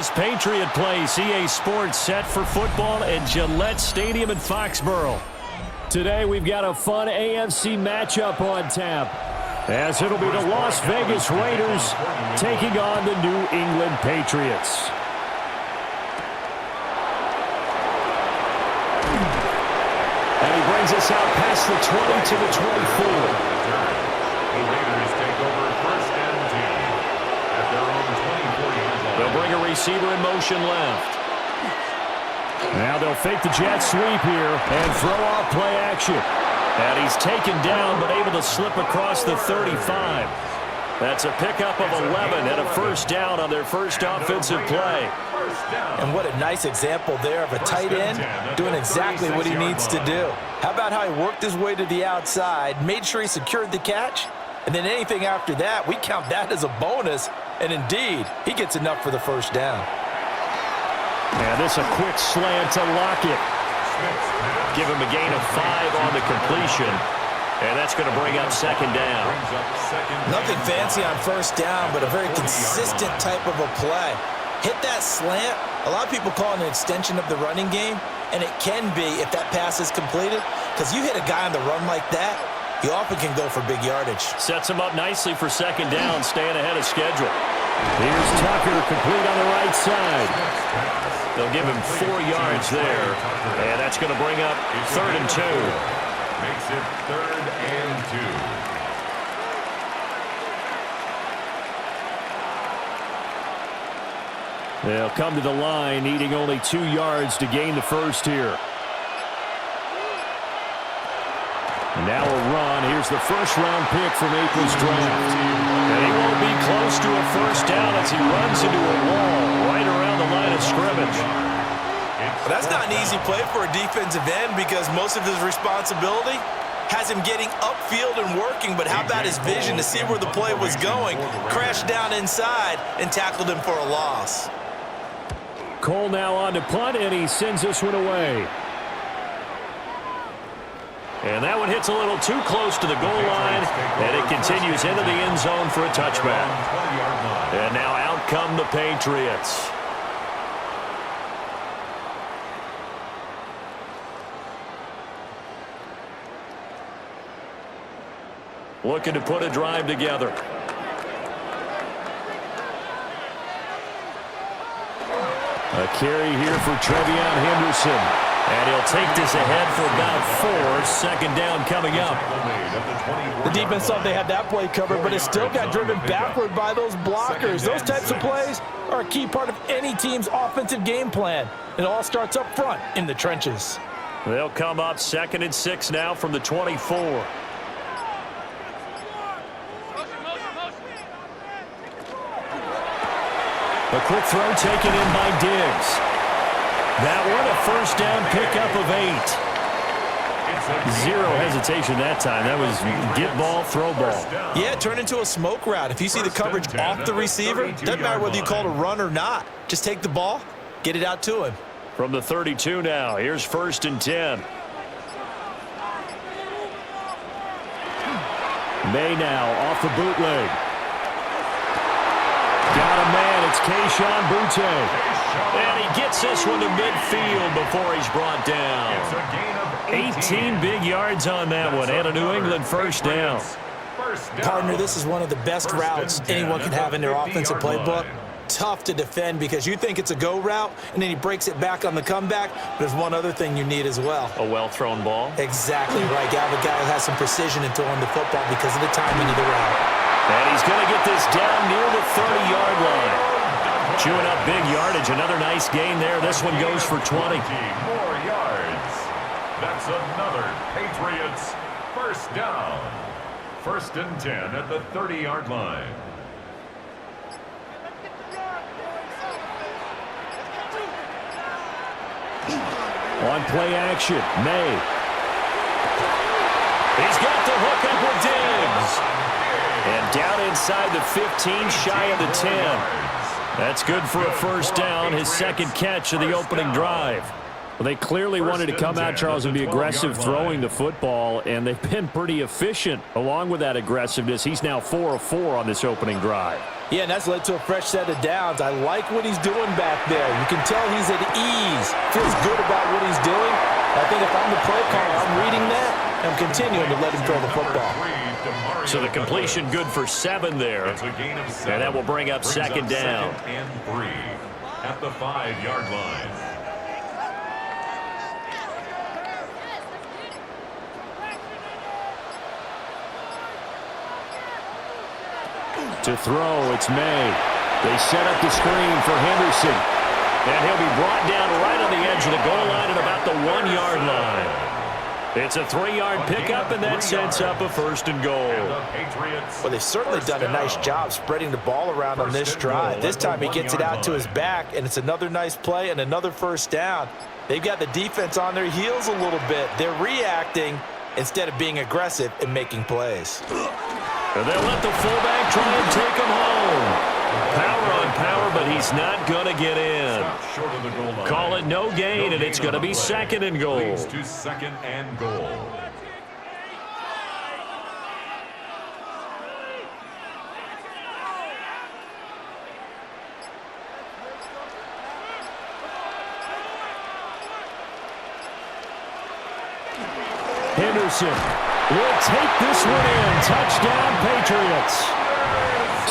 this Patriot play. CA Sports set for football at Gillette Stadium in Foxborough. Today we've got a fun AFC matchup on tap, as it'll be the Las Vegas Raiders taking on the New England Patriots. And he brings us out past the 20 to the 24. The Raiders take over first and 10 at their own 24-yard line. They'll bring a receiver in motion left. Now they'll fake the jet sweep here and throw off play action. And he's taken down but able to slip across the 35. That's a pickup of 11 and a first down on their first offensive play. And what a nice example there of a tight end doing exactly what he needs to do. How about how he worked his way to the outside, made sure he secured the catch, and then anything after that, we count that as a bonus. And indeed, he gets enough for the first down. And this a quick slant to Lockett. Give him a gain of 5 on the completion. And that's going to bring up second down. Nothing fancy on first down, but a very consistent type of a play. Hit that slant. A lot of people call it an extension of the running game, and it can be if that pass is completed, because you hit a guy on the run like that, he often can go for big yardage. Sets him up nicely for second down, staying ahead of schedule. Here's Tucker, complete on the right side. They'll give him 4 yards there, and that's going to bring up third and 2. Makes it third and 2. They'll come to the line, needing only 2 yards to gain the first here. And now a run. Here's the first-round pick from April's draft. And he won't be close to a first down as he runs into a wall right around the line of scrimmage. Well, that's not an easy play for a defensive end because most of his responsibility has him getting upfield and working, but how about his vision to see where the play was going, crashed down inside, and tackled him for a loss. Cole now on to punt, and he sends this one away. And that one hits a little too close to the goal line, and it continues into the end zone for a touchback. And now out come the Patriots. Looking to put a drive together. A carry here for Trevion Henderson. And he'll take this ahead for about 4. Second down coming up. The defense thought they had that play covered, but it still got driven backward by those blockers. Those types of plays are a key part of any team's offensive game plan. It all starts up front in the trenches. They'll come up 2nd and 6 now from the 24. A quick throw taken in by Diggs. That one a first down pickup of 8. Zero hesitation that time. That was get ball, throw ball. Yeah, turn into a smoke route. If you see the coverage off the receiver, doesn't matter whether you call it a run or not. Just take the ball, get it out to him. From the 32 now, here's 1st and 10. May now off the bootleg. Got a man, it's Kayshon Boutte. And he gets this one to midfield before he's brought down. 18 big yards on that one, and a New England first down. Partner, this is one of the best routes anyone can have in their offensive playbook. Tough to defend because you think it's a go route, and then he breaks it back on the comeback. There's one other thing you need as well. A well-thrown ball. Exactly right. You have a guy who has some precision in throwing the football because of the timing of the route. And he's going to get this down near the 30-yard line. Chewing up big yardage. Another nice gain there. This one goes for 20. More yards. That's another Patriots first down. 1st and 10 at the 30-yard line. On play action, May. He's got the hook up with Diggs. And down inside the 15, shy of the 10. That's good for a first down, his second catch of the opening drive. Well, they clearly wanted to come out, Charles, and be aggressive throwing the football, and they've been pretty efficient along with that aggressiveness. He's now 4 of 4 on this opening drive. Yeah, and that's led to a fresh set of downs. I like what he's doing back there. You can tell he's at ease, feels good about what he's doing. I think if I'm the play caller, I'm reading that, and I'm continuing to let him throw the football. So the completion good for 7 there. It's a gain of 7. And that will bring up second down. Second and 3 at the 5-yard line. To throw, it's May. They set up the screen for Henderson. And he'll be brought down right on the edge of the goal line at about the 1-yard line. It's a 3-yard pickup, and that sets up a 1st and goal. Well, they've certainly done a nice job spreading the ball around on this drive. This time he gets it out to his back, and it's another nice play and another 1st down. They've got the defense on their heels a little bit. They're reacting instead of being aggressive and making plays. And they'll let the fullback try and take him home. Power on power, but he's not going to get in. Short of the goal line. Call it no gain, and it's going to be 2nd and goal. Leads to 2nd and goal. Henderson will take this one in. Touchdown, Patriots.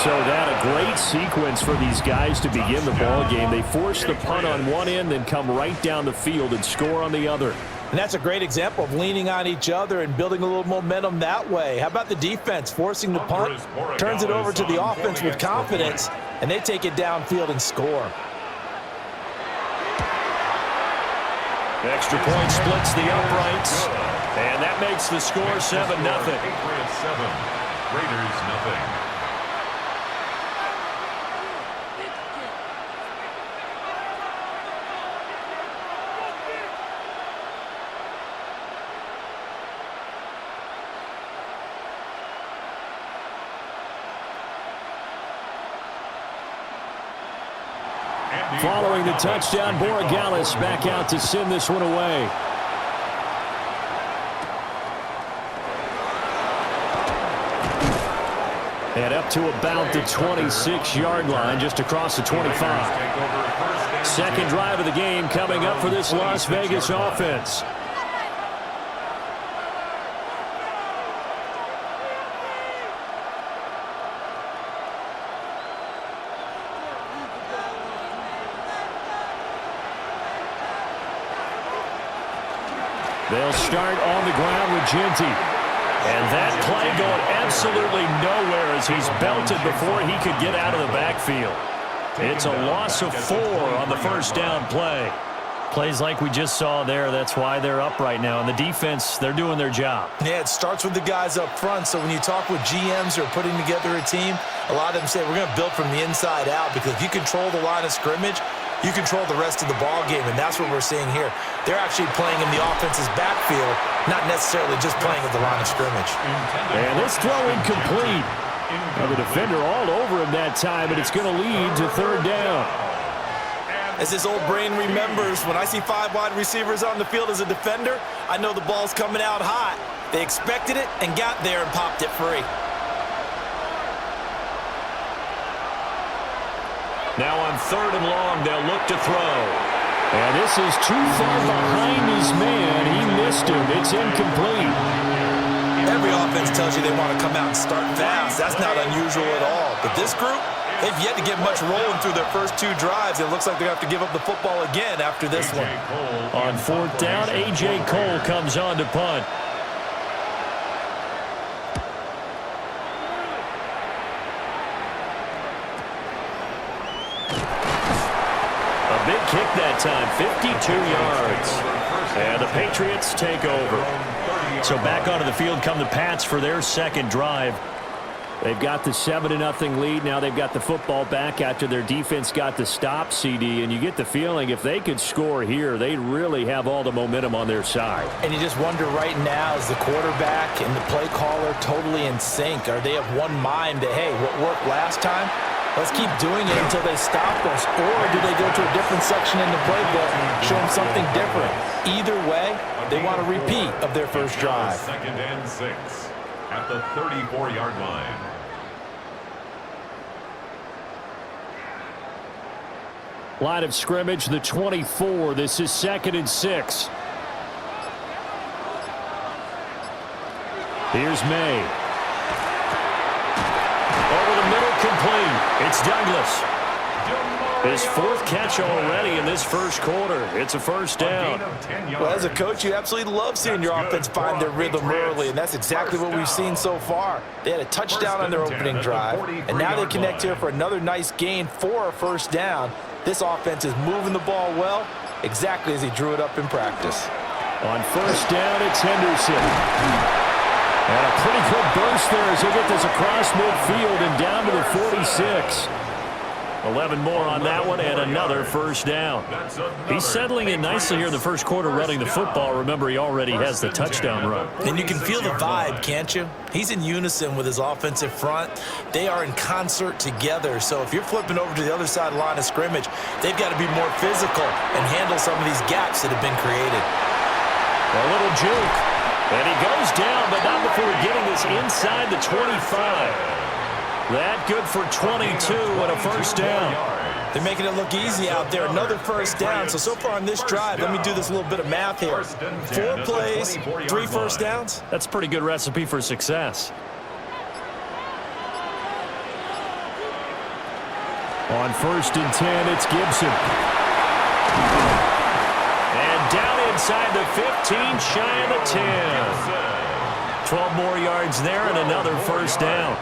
So that a great sequence for these guys to begin the ball game. They force the punt on one end, then come right down the field and score on the other. And that's a great example of leaning on each other and building a little momentum that way. How about the defense forcing the punt, turns it over to the offense with confidence, and they take it downfield and score. Extra point splits the uprights, and that makes the score 7-0. Patriots 7, Raiders 0. Following the touchdown, Borregales back out to send this one away. And up to about the 26-yard line, just across the 25. Second drive of the game coming up for this Las Vegas offense. They'll start on the ground with Ginty. And that play going absolutely nowhere as he's belted before he could get out of the backfield. It's a loss of 4 on the 1st down play. Plays like we just saw there, that's why they're up right now. And the defense, they're doing their job. Yeah, it starts with the guys up front. So when you talk with GMs who are putting together a team, a lot of them say we're going to build from the inside out, because if you control the line of scrimmage, you control the rest of the ball game, and that's what we're seeing here. They're actually playing in the offense's backfield, not necessarily just playing at the line of scrimmage. And this throw incomplete. Now the defender all over him that time, and it's going to lead to 3rd down. As his old brain remembers, when I see 5 wide receivers on the field as a defender, I know the ball's coming out hot. They expected it and got there and popped it free. Now on 3rd and long, they'll look to throw. And this is too far behind his man. He missed him. It's incomplete. Every offense tells you they want to come out and start fast. That's not unusual at all. But this group, they've yet to get much rolling through their first 2 drives. It looks like they have to give up the football again after this one. On 4th down, A.J. Cole comes on to punt. Big kick that time, 52 yards. And the Patriots take over. So back onto the field come the Pats for their 2nd drive. They've got the 7-0 lead. Now they've got the football back after their defense got the stop, CD. And you get the feeling if they could score here, they'd really have all the momentum on their side. And you just wonder right now, is the quarterback and the play caller totally in sync? Are they of one mind that, hey, what worked last time? Let's keep doing it until they stop us. Or do they go to a different section in the playbook and show them something different? Either way, they want a repeat of their first drive. 2nd and 6 at the 34-yard line. Line of scrimmage, the 24. This is 2nd and 6. Here's May. Over the middle, complete. It's Douglas. His 4th catch already in this first quarter. It's a first down. Well, as a coach, you absolutely love seeing your offense find their rhythm early, and that's exactly what we've seen so far. They had a touchdown on their opening drive, and now they connect here for another nice gain for a first down. This offense is moving the ball well, exactly as he drew it up in practice. On first down, it's Henderson. And a pretty good burst there as he gets this across midfield and down to the 46. 11 more on that one, and another first down. He's settling in nicely here in the first quarter running the football. Remember, he already has the touchdown run. And you can feel the vibe, can't you? He's in unison with his offensive front. They are in concert together. So if you're flipping over to the other side of the line of scrimmage, they've got to be more physical and handle some of these gaps that have been created. A little juke. And he goes down, but not before getting this inside the 25. That good for 22 and a first down. They're making it look easy out there. Another first down. So far on this drive, let me do this little bit of math here. 4 plays, 3 first downs. That's a pretty good recipe for success. On first and 10, it's Gibson. And down inside the 15, shy of the 10. 12 more yards there and another first down.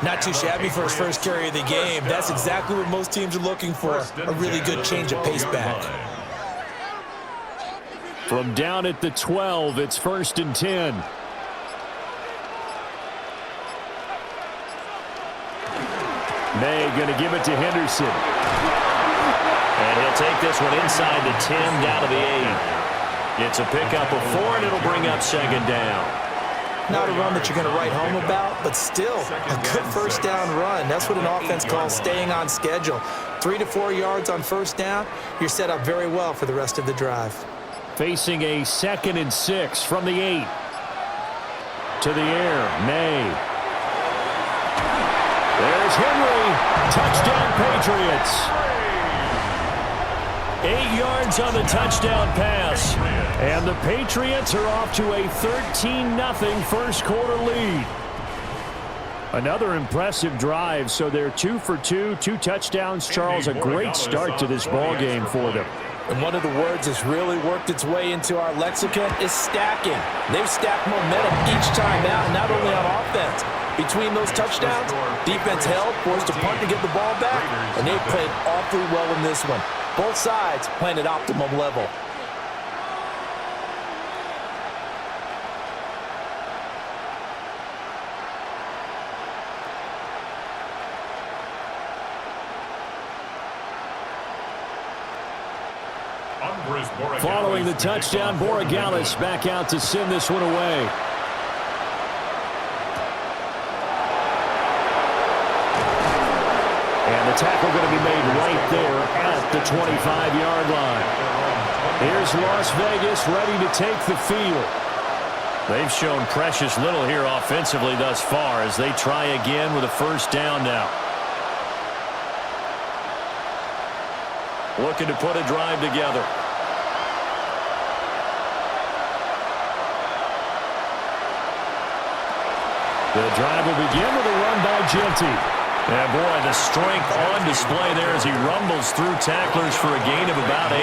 Not too shabby for his first carry of the game. That's exactly what most teams are looking for, a really good change of pace back. From down at the 12, it's first and 10. May going to give it to Henderson. And he'll take this one inside the 10, down to the 8. It's a pickup of 4, and it'll bring up second down. Not a run that you're going to write home about, but still a good first down run. That's what an offense calls staying on schedule. 3 to 4 yards on first down, you're set up very well for the rest of the drive. Facing a 2nd and 6 from the 8. To the air, May. There's Henry. Touchdown, Patriots. 8 yards on the touchdown pass. And the Patriots are off to a 13-0 first quarter lead. Another impressive drive, so they're 2 for 2, 2 touchdowns. Charles, a great start to this ball game for them. And one of the words that's really worked its way into our lexicon is stacking. They've stacked momentum each time out, not only on offense. Between those touchdowns, defense held, forced a punt to get the ball back, and they played awfully well in this one. Both sides playing at optimum level. Following the touchdown, Borregales back out to send this one away. And the tackle going to be made right there at the 25-yard line. Here's Las Vegas ready to take the field. They've shown precious little here offensively thus far as they try again with a first down now. Looking to put a drive together. The drive will begin with a run by Genty. And boy, the strength on display there as he rumbles through tacklers for a gain of about 8.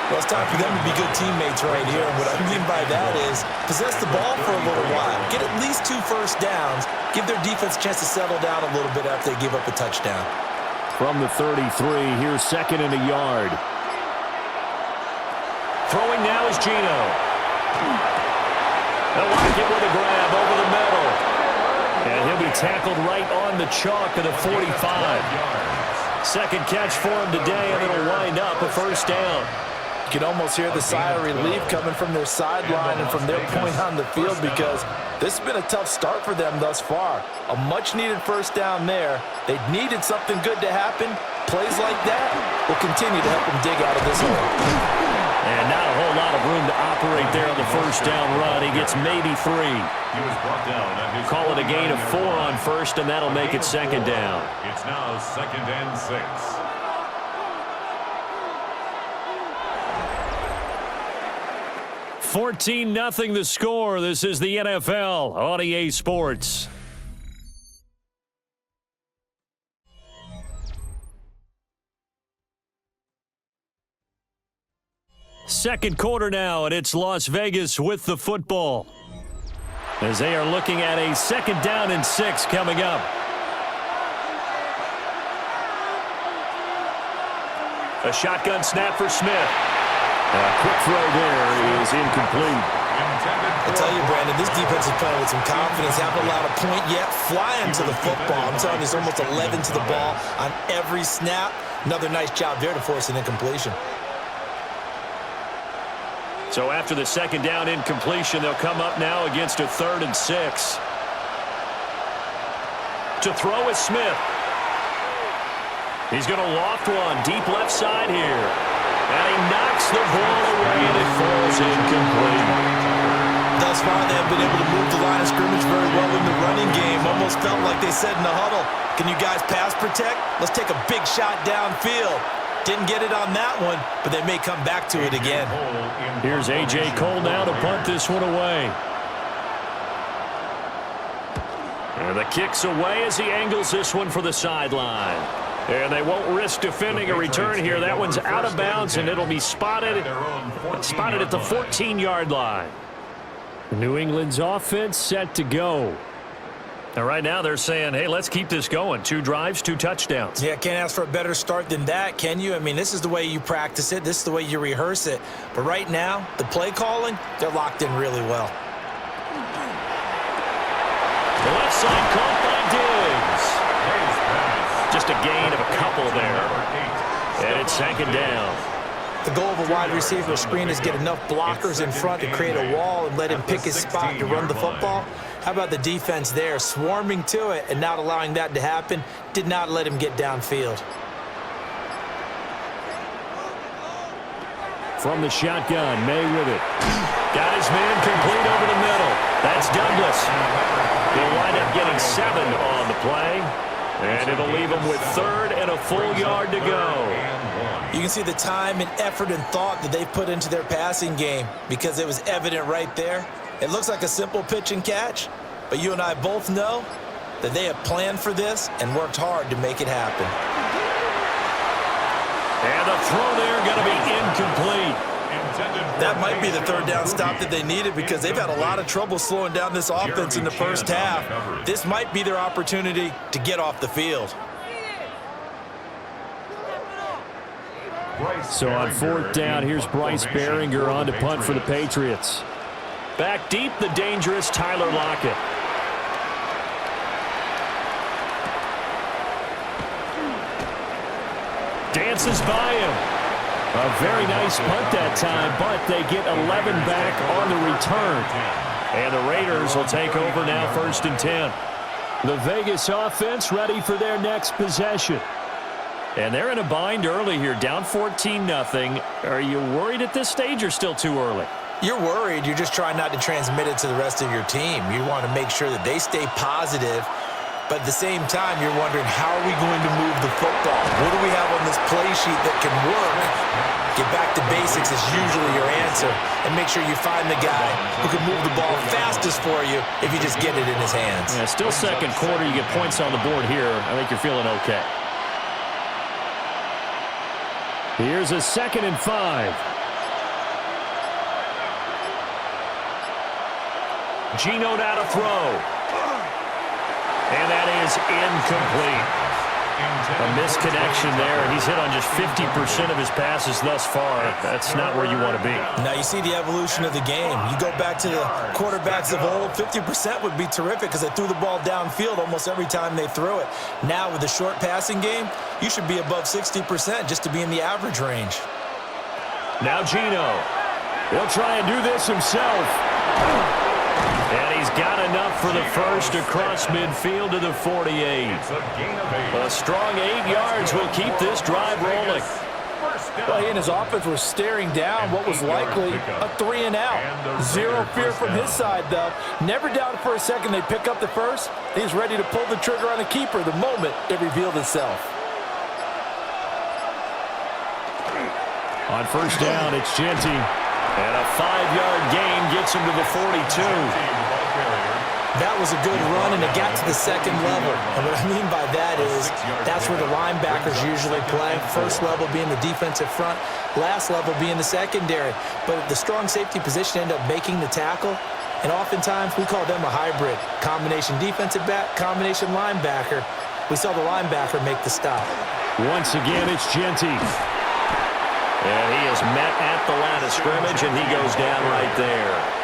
Well, it's time for them to be good teammates right here. And what I mean by that is possess the ball for a little while. Get at least 2 first downs. Give their defense a chance to settle down a little bit after they give up a touchdown. From the 33, here's 2nd and a yard. Throwing now is Gino. They'll lock it with a grab over the middle. And he'll be tackled right on the chalk of the 45. Second catch for him today, and it'll wind up a first down. You can almost hear the sigh of relief coming from their sideline and from their point on the field because this has been a tough start for them thus far. A much-needed first down there. They needed something good to happen. Plays like that will continue to help them dig out of this hole. And not a whole lot of room to operate there on the first down run. He gets maybe 3. Call it a gain of 4 on first, and that'll make it second down. It's now 2nd and 6. 14-0 the score. This is the NFL on EA Sports. Second quarter now, and it's Las Vegas with the football, as they are looking at a 2nd down and 6 coming up. A shotgun snap for Smith. A quick throw there is incomplete. I tell you, Brandon, this defense is playing with some confidence. Haven't allowed a point yet. Flying to the football. I'm telling you, it's almost 11 to the ball on every snap. Another nice job there to force an incompletion. So after the 2nd down incompletion, they'll come up now against a 3rd and 6. To throw is Smith. He's going to loft one deep left side here. And he knocks the ball away, and it falls incomplete. Thus far, they have been able to move the line of scrimmage very well in the running game. Almost felt like they said in the huddle, can you guys pass protect? Let's take a big shot downfield. Didn't get it on that one, but they may come back to it again. Here's A.J. Cole now to punt this one away. And the kick's away as he angles this one for the sideline. And they won't risk defending a return here. That one's out of bounds, and it'll be spotted at the 14-yard line. New England's offense set to go. Now, right now, they're saying, hey, let's keep this going. 2 drives, 2 touchdowns. Yeah, can't ask for a better start than that, can you? I mean, this is the way you practice it. This is the way you rehearse it. But right now, the play calling, they're locked in really well. The left side caught by Diggs. Just a gain of a couple there. And it's 2nd down. The goal of a wide receiver screen is get enough blockers in front to create a wall and let him pick his spot to run the football. How about the defense there, swarming to it and not allowing that to happen? Did not let him get downfield. From the shotgun, May with it. Got his man complete over the middle. That's Douglas. He'll wind up getting 7 on the play. And it'll leave him with 3rd and a full yard to go. You can see the time and effort and thought that they put into their passing game because it was evident right there. It looks like a simple pitch and catch, but you and I both know that they have planned for this and worked hard to make it happen. And the throw there going to be incomplete. That might be the 3rd down stop that they needed because they've had a lot of trouble slowing down this offense in the first half. This might be their opportunity to get off the field. So on 4th down, here's Bryce Behringer on to punt for the Patriots. Back deep, the dangerous Tyler Lockett. Dances by him. A very nice punt that time, but they get 11 back on the return. And the Raiders will take over now 1st and 10. The Vegas offense ready for their next possession. And they're in a bind early here, down 14-0. Are you worried at this stage or still too early? You're worried. You're just trying not to transmit it to the rest of your team. You want to make sure that they stay positive. But at the same time, you're wondering, how are we going to move the football? What do we have on this play sheet that can work? Get back to basics is usually your answer. And make sure you find the guy who can move the ball fastest for you if you just get it in his hands. Yeah, still 2nd quarter. You get points on the board here. I think you're feeling okay. Here's a 2nd and 5. Geno now to throw. And that is incomplete. A misconnection there. He's hit on just 50% of his passes thus far. That's not where you want to be. Now you see the evolution of the game. You go back to the quarterbacks of old, 50% would be terrific because they threw the ball downfield almost every time they threw it. Now with the short passing game, you should be above 60% just to be in the average range. Now Geno. He'll try and do this himself. And he's got enough for the 1st across midfield to the 48. A strong 8 yards will keep this drive rolling. Well, he and his offense were staring down what was likely a 3 and out. Zero fear from his side, though. Never doubted for a second they pick up the 1st. He's ready to pull the trigger on a keeper the moment it revealed itself. On 1st down, it's Genty. And a 5-yard gain gets him to the 42. That was a good run, and it got to the second level. And what I mean by that is that's where the linebackers usually play. First level being the defensive front, last level being the secondary. But the strong safety position ended up making the tackle, and oftentimes we call them a hybrid. Combination defensive back, combination linebacker. We saw the linebacker make the stop. Once again, it's Genty. And he is met at the line of scrimmage, and he goes down right there.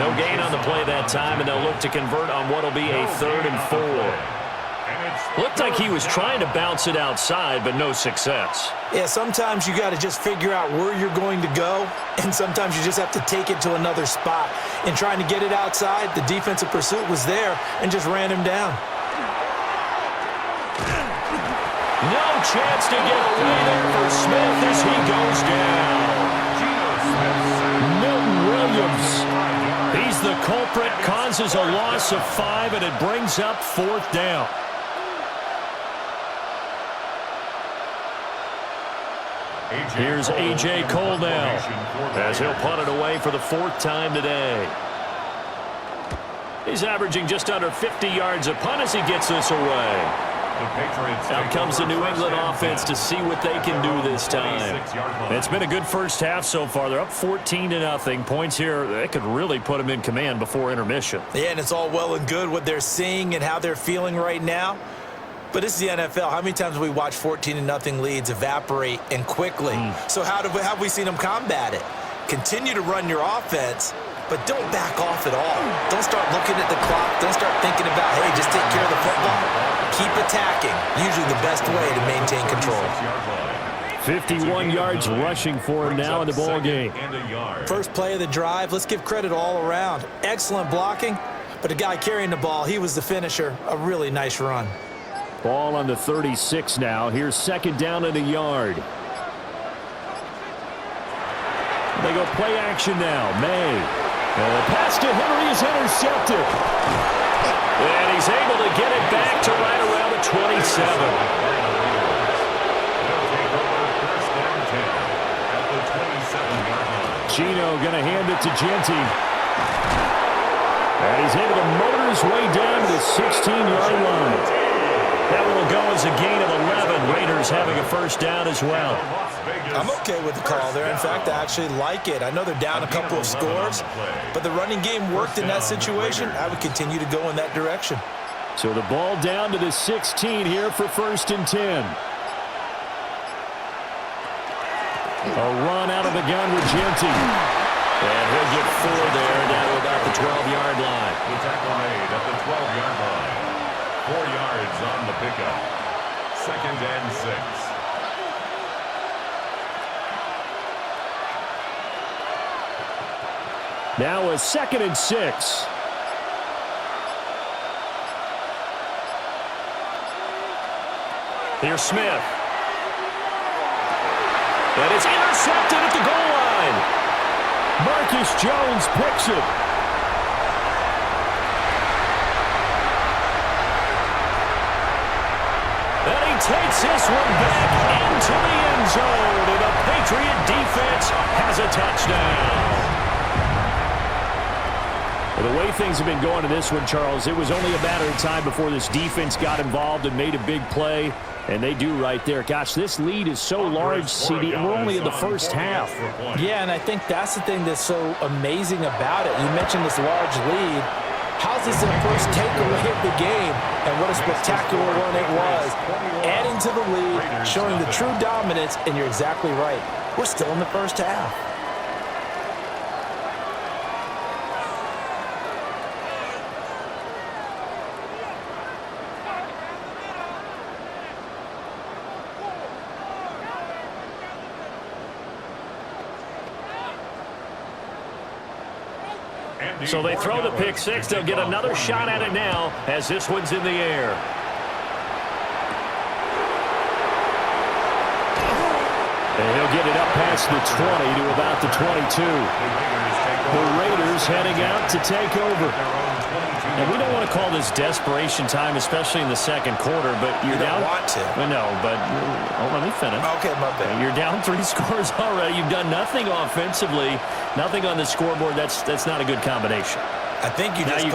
No gain on the play that time, and they'll look to convert on what will be a 3rd and 4. Looked like he was trying to bounce it outside, but no success. Yeah, sometimes you got to just figure out where you're going to go, and sometimes you just have to take it to another spot. In trying to get it outside, the defensive pursuit was there and just ran him down. No chance to get away there for Smith as he goes down. Milton Williams. He's the culprit, causes a loss of 5, and it brings up 4th down. Here's A.J. Cole now, as he'll punt it away for the 4th time today. He's averaging just under 50 yards a punt as he gets this away. Out comes the New England offense to see what they can do this time. It's been a good first half so far. They're up 14-0. Points here, they could really put them in command before intermission. Yeah, and it's all well and good what they're seeing and how they're feeling right now. But this is the NFL. How many times have we watched 14-0 leads evaporate and quickly? So how have we seen them combat it? Continue to run your offense, but don't back off at all. Don't start looking at the clock. Don't start thinking about, hey, just take care of the football. Keep attacking. Usually the best way to maintain control. 51 yards rushing for him now in the ball game. First play of the drive. Let's give credit all around. Excellent blocking, but the guy carrying the ball, he was the finisher. A really nice run. Ball on the 36 now. Here's 2nd down and a yard. They go play action now. May. And the pass to Henry is intercepted. And he's able to get it back to right around the 27. Gino going to hand it to Genty. And he's able to motor his way down to the 16-yard line. That will go as a gain of 11. Raiders having a 1st down as well. I'm okay with the call there. In fact, I actually like it. I know they're down a couple of scores, but the running game worked in that situation. I would continue to go in that direction. So the ball down to the 16 here for 1st and 10. A run out of the gun with Genty. And he'll get 4 there down to about the 12-yard line. The tackle made at the 12-yard line. 4 yards on the pickup. 2nd and 6. Now a 2nd and 6. Here's Smith. And it's intercepted at the goal line. Marcus Jones picks it. And he takes this one back into the end zone. And the Patriot defense has a touchdown. Well, the way things have been going in this one, Charles, it was only a matter of time before this defense got involved and made a big play. And they do right there. Gosh, this lead is so large, CD, and we're only in the first half. Yeah, and I think that's the thing that's so amazing about it. You mentioned this large lead. How's this their first takeaway of the game? And what a spectacular one it was. Adding to the lead, showing the true dominance, and you're exactly right. We're still in the first half. So they throw the pick six. They'll get another shot at it now as this one's in the air. And he'll get it up past the 20 to about the 22. The Raiders heading out to take over. And we don't want to call this desperation time, especially in the second quarter, but you're down. You don't want to. Well, no, but let me finish. Okay, my bad. You're down 3 scores already. You've done nothing offensively, nothing on the scoreboard. That's not a good combination. I think you just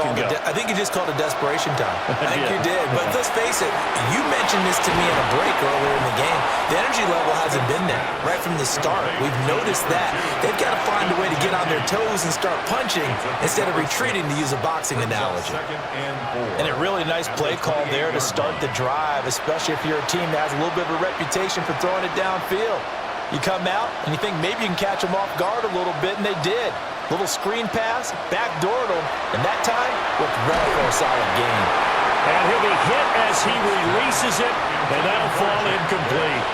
called a desperation time. I think you did. But let's face it, you mentioned this to me in a break earlier in the game. The energy level hasn't been there right from the start. We've noticed that. They've got to find a way to get on their toes and start punching instead of retreating, to use a boxing analogy. And a really nice play call there to start the drive, especially if you're a team that has a little bit of a reputation for throwing it downfield. You come out and you think maybe you can catch them off guard a little bit, and they did. Little screen pass, backdoored him, and that time looked well for a solid gain. And he'll be hit as he releases it, and that'll fall incomplete.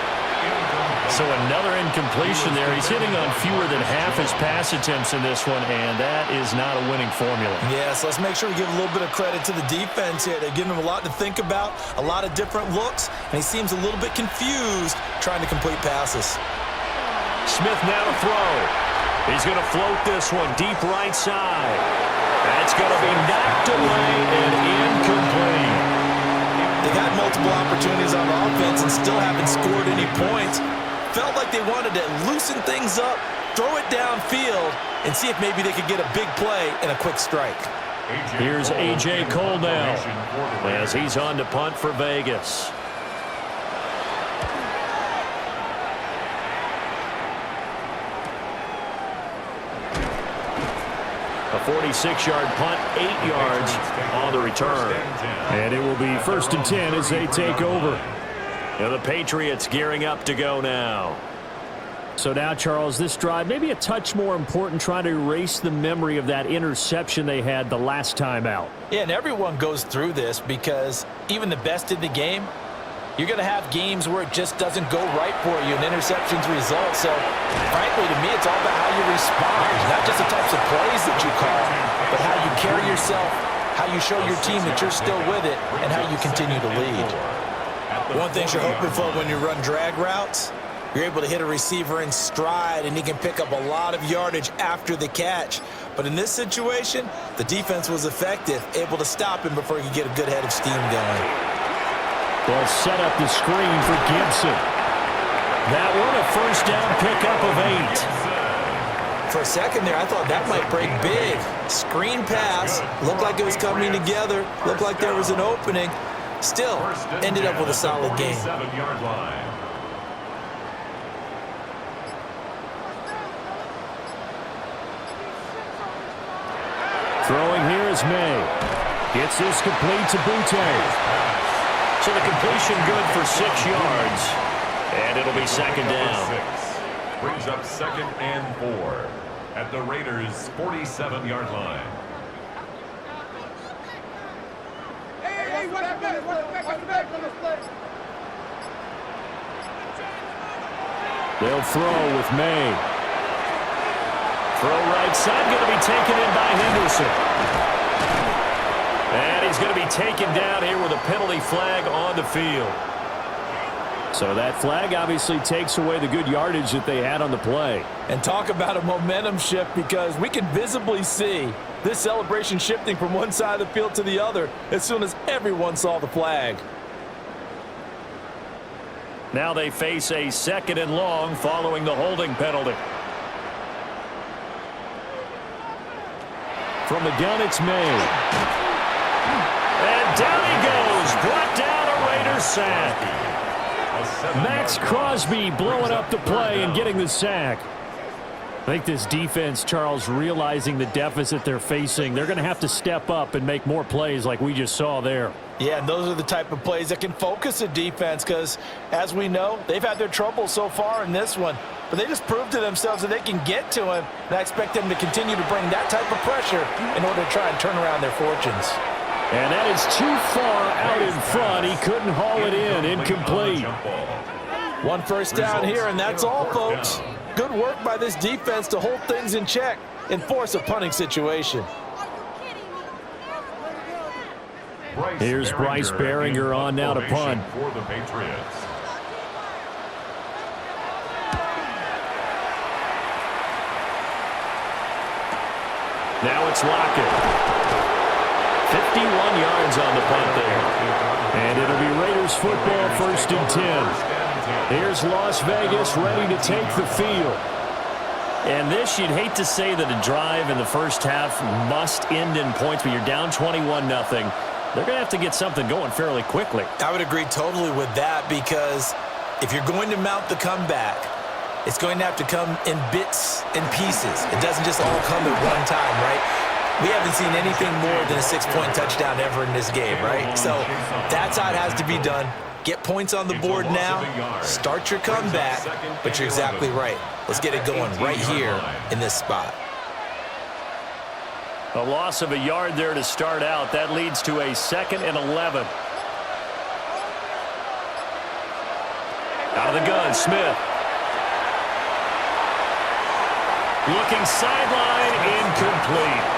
So another incompletion there. He's hitting on fewer than half his pass attempts in this one, and that is not a winning formula. Yes, let's make sure we give a little bit of credit to the defense here. They've given him a lot to think about, a lot of different looks, and he seems a little bit confused trying to complete passes. Smith now to throw. He's going to float this one deep right side. That's going to be knocked away and incomplete. They've had multiple opportunities on offense and still haven't scored any points. Felt like they wanted to loosen things up, throw it downfield, and see if maybe they could get a big play and a quick strike. Here's A.J. Cole now as he's on to punt for Vegas. A 46-yard punt, 8 yards on the return. And it will be 1st and 10 as they take over. And the Patriots gearing up to go now. So now, Charles, this drive maybe a touch more important, trying to erase the memory of that interception they had the last time out. Yeah, and everyone goes through this because even the best in the game, you're going to have games where it just doesn't go right for you, and interceptions result. So, frankly, to me, it's all about how you respond. Not just the types of plays that you call, but how you carry yourself, how you show your team that you're still with it, and how you continue to lead. One thing you're hoping for when you run drag routes, you're able to hit a receiver in stride, and he can pick up a lot of yardage after the catch. But in this situation, the defense was effective, able to stop him before he could get a good head of steam going. They'll set up the screen for Gibson. That one a 1st down pickup of 8. For a second there, I thought that might break big. Screen pass, looked like it was coming together, looked like there was an opening. Still, ended up with a solid game. Throwing here is May. Gets this complete to Butte. So the completion good for 6 yards. And it'll be 2nd down. Brings up 2nd and 4 at the Raiders' 47-yard line. Hey, watch the back on this play. They'll throw with May. Throw right side, going to be taken in by Henderson. And he's going to be taken down here with a penalty flag on the field. So that flag obviously takes away the good yardage that they had on the play. And talk about a momentum shift, because we can visibly see this celebration shifting from one side of the field to the other as soon as everyone saw the flag. Now they face a 2nd and long following the holding penalty. From the gun, it's May. And down he goes. Brought down a Raiders sack. Maxx Crosby blowing up the play and getting the sack. I think this defense, Charles, realizing the deficit they're facing, they're going to have to step up and make more plays like we just saw there. Yeah, and those are the type of plays that can focus a defense, because, as we know, they've had their trouble so far in this one. But they just proved to themselves that they can get to him, and I expect them to continue to bring that type of pressure in order to try and turn around their fortunes. And that is too far out in front. He couldn't haul it in. Incomplete. 1 1st down here, and that's all, folks. Good work by this defense to hold things in check and force a punting situation. Here's Bryce Baringer on now to punt. For the Patriots. Now it's Lockett. 51 yards on the punt there. And it'll be Raiders football, 1st and 10. Here's Las Vegas ready to take the field. And this, you'd hate to say that a drive in the first half must end in points, but you're down 21-0. They're going to have to get something going fairly quickly. I would agree totally with that, because if you're going to mount the comeback, it's going to have to come in bits and pieces. It doesn't just all come at one time, right? We haven't seen anything more than a 6-point touchdown ever in this game, right? So that's how it has to be done. Get points on the board now, start your comeback, but you're exactly right. Let's get it going right here in this spot. A loss of a yard there to start out. That leads to a 2nd and 11. Out of the gun, Smith. Looking sideline, incomplete.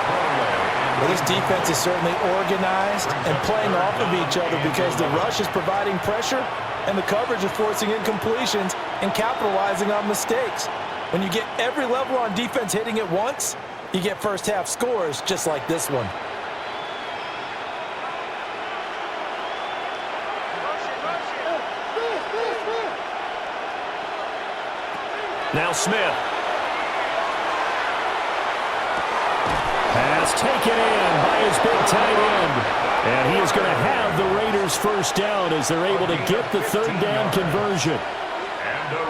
Well, this defense is certainly organized and playing off of each other, because the rush is providing pressure and the coverage is forcing incompletions and capitalizing on mistakes. When you get every level on defense hitting at once, you get first half scores just like this one. Now Smith. Pass taken in by his big tight end. And he is going to have the Raiders first down as they're able to get the 3rd down conversion.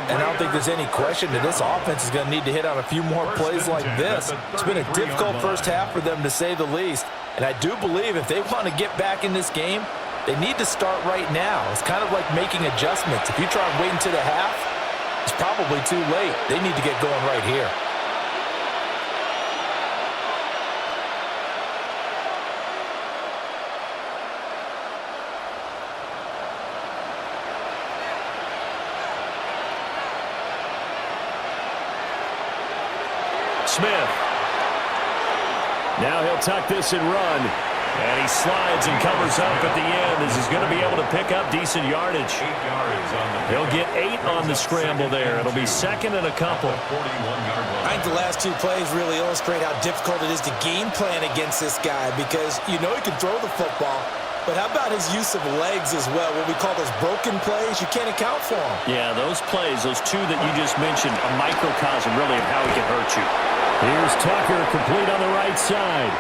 And I don't think there's any question that this offense is going to need to hit on a few more plays like this. It's been a difficult first half for them, to say the least. And I do believe if they want to get back in this game, they need to start right now. It's kind of like making adjustments. If you try and wait until the half, it's probably too late. They need to get going right here. Smith. Now he'll tuck this and run. And he slides and covers up at the end as he's going to be able to pick up decent yardage. He'll get 8 on the scramble there. It'll be 2nd and a couple. I think the last 2 plays really illustrate how difficult it is to game plan against this guy, because you know he can throw the football, but how about his use of legs as well? What we call those broken plays, you can't account for them. Yeah, those plays, those 2 that you just mentioned, a microcosm really of how he can hurt you. Here's Tucker, complete on the right side.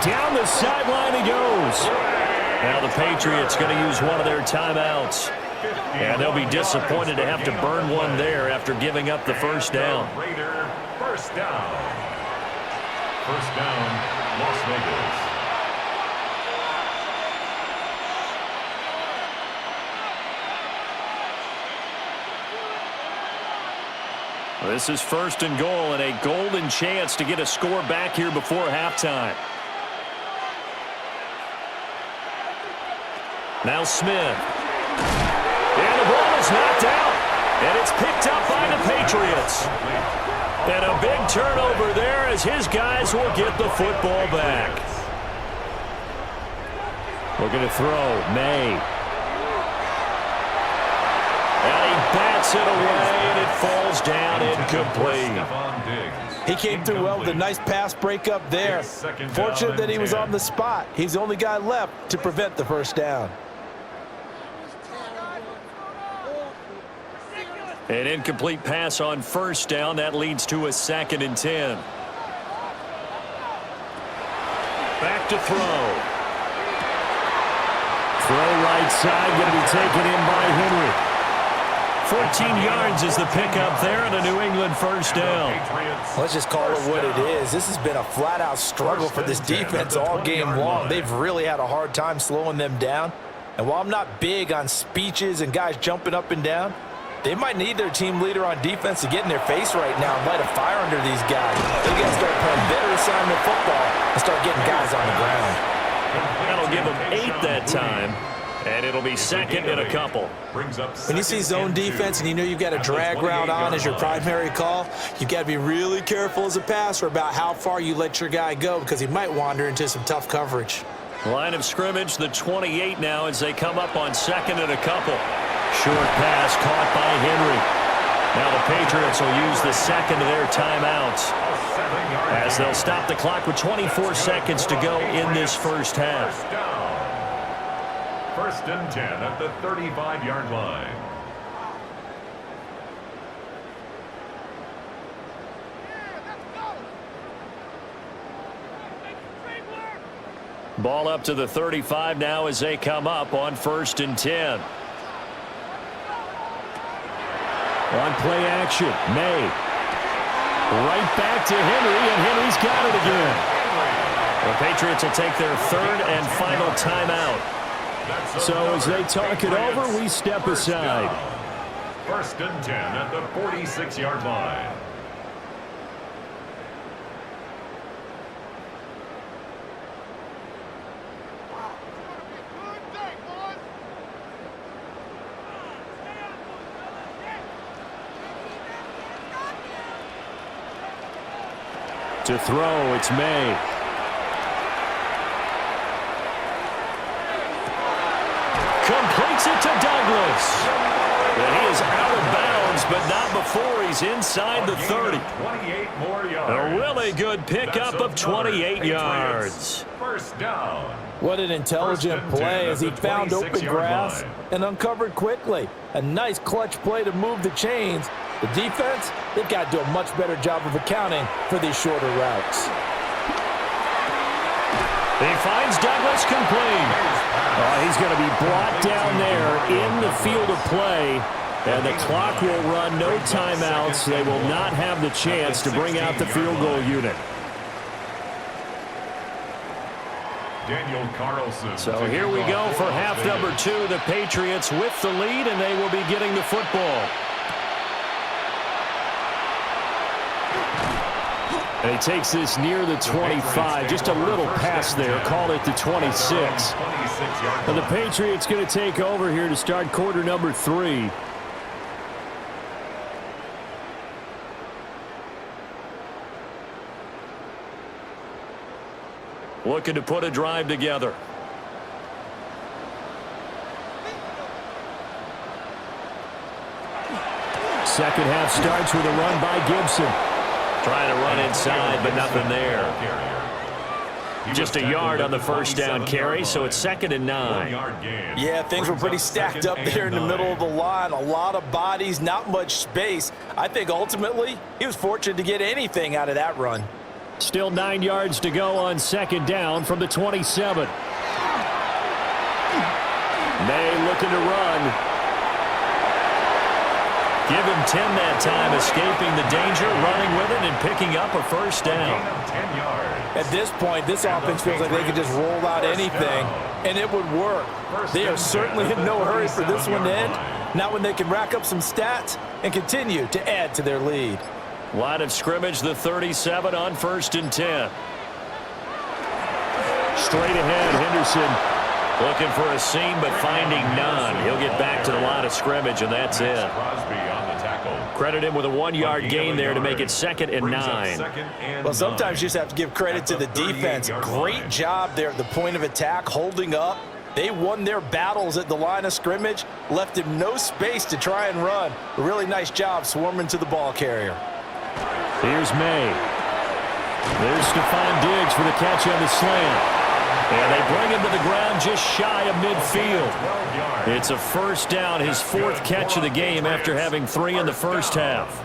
Down the sideline he goes. Now the Patriots going to use one of their timeouts. And they'll be disappointed to have to burn one there after giving up the first down. Raider, first down. First down, Las Vegas. This is 1st and goal, and a golden chance to get a score back here before halftime. Now Smith. And the ball is knocked out. And it's picked up by the Patriots. And a big turnover there as his guys will get the football back. Looking to throw. May. And he bats it away, and it falls down incomplete. He came through well with a nice pass breakup there. Fortunate that he was on the spot. He's the only guy left to prevent the first down. An incomplete pass on first down. That leads to a 2nd and 10. Back to throw. Throw right side, going to be taken in by Henry. 14 yards is the pickup there, and a New England first down. Let's just call it what it is. This has been a flat-out struggle for this defense all game long. They've really had a hard time slowing them down. And while I'm not big on speeches and guys jumping up and down, they might need their team leader on defense to get in their face right now and light a fire under these guys. They got to start playing better assignment football and start getting guys on the ground. That'll give them 8 that time. And it'll be 2nd and a couple. When you see zone defense and you know you've got a drag route on as your primary call, you've got to be really careful as a passer about how far you let your guy go, because he might wander into some tough coverage. Line of scrimmage, the 28 now as they come up on 2nd and a couple. Short pass caught by Henry. Now the Patriots will use the second of their timeouts as they'll stop the clock with 24 seconds to go in this first half. First and 10 at the 35-yard line. Ball up to the 35 now as they come up on first and 10. On play action, May. Right back to Henry, and Henry's got it again. The Patriots will take their third and final timeout. So as they talk it over, we step aside. First and 10 at the 46-yard line. To throw, it's May. Completes it to Douglas. And he is out of bounds, but not before he's inside the 30. 28 more yards. A really good pickup of 28 yards. First down. What an intelligent play as he found open grass and uncovered quickly. A nice clutch play to move the chains. The defense, they've got to do a much better job of accounting for these shorter routes. He finds Douglas complete. He's going to be brought down there in the field of play. And the clock will run, no timeouts. They will not have the chance to bring out the field goal unit. Daniel Carlson. So here we go for half number 2. The Patriots with the lead, and they will be getting the football. And he takes this near the 25, just a little pass there, called it the 26. And the Patriots going to take over here to start quarter number 3. Looking to put a drive together. Second half starts with a run by Gibson. Trying to run inside, but nothing there. Just a yard on the first down carry, so it's second and 9. Yeah, things were pretty stacked up there in the middle of the line. A lot of bodies, not much space. I think ultimately he was fortunate to get anything out of that run. Still 9 yards to go on second down from the 27. May looking to run. Give him 10 that time, escaping the danger, running with it, and picking up a first down. 10 yards. At this point, this offense feels like they could just roll out anything, and it would work. They are certainly in no hurry for this one to end. Not when they can rack up some stats and continue to add to their lead. Line of scrimmage, the 37 on first and 10. Straight ahead, Henderson. Looking for a seam, but finding none. He'll get back to the line of scrimmage, and that's it. Crosby on the tackle. Credit him with a 1-yard gain there to make it second and 9. Well, sometimes you just have to give credit to the defense. Great job there at the point of attack, holding up. They won their battles at the line of scrimmage, left him no space to try and run. A really nice job swarming to the ball carrier. Here's May. There's Stephon Diggs for the catch on the slant. And they bring him to the ground just shy of midfield. It's a first down, his 4th catch of the game after having 3 in the first half.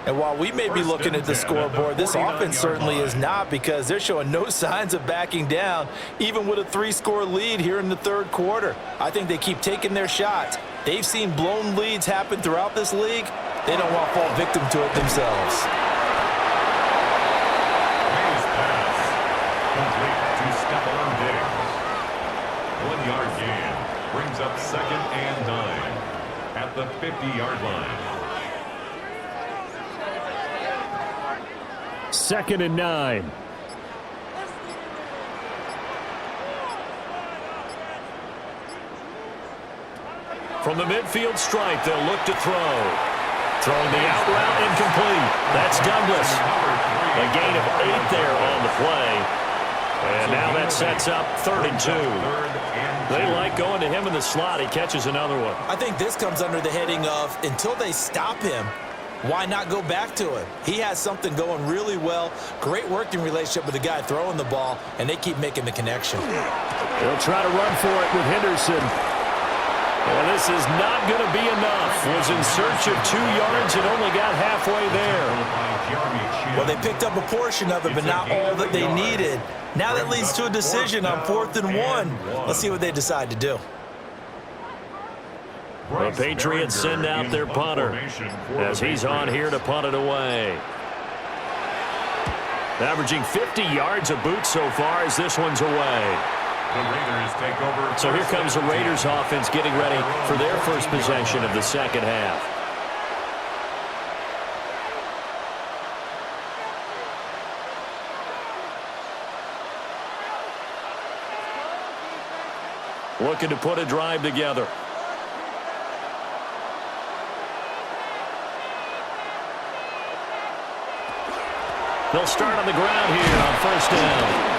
And while we may be looking at the scoreboard, this offense certainly is not, because they're showing no signs of backing down, even with a 3-score lead here in the third quarter. I think they keep taking their shots. They've seen blown leads happen throughout this league. They don't want to fall victim to it themselves. Up second and 9 at the 50-yard line. Second and 9. From the midfield stripe, they'll look to throw. Throwing the out route incomplete. That's Douglas. A gain of 8 there on the play. And now that sets up 3rd and 2. They like going to him in the slot. He catches another one. I think this comes under the heading of, until they stop him, why not go back to it? He has something going really well. Great working relationship with the guy throwing the ball, and they keep making the connection. They'll try to run for it with Henderson. And this is not going to be enough. Was in search of 2 yards and only got halfway there. Well, they picked up a portion of it, but not all that they needed. Now that leads to a decision on 4th and 1. Let's see what they decide to do. The Patriots send out their punter as he's on here to punt it away. Averaging 50 yards a boot so far as this one's away. The Raiders take over. So here comes the Raiders offense getting ready for their first possession of the second half. Looking to put a drive together. They'll start on the ground here on first down.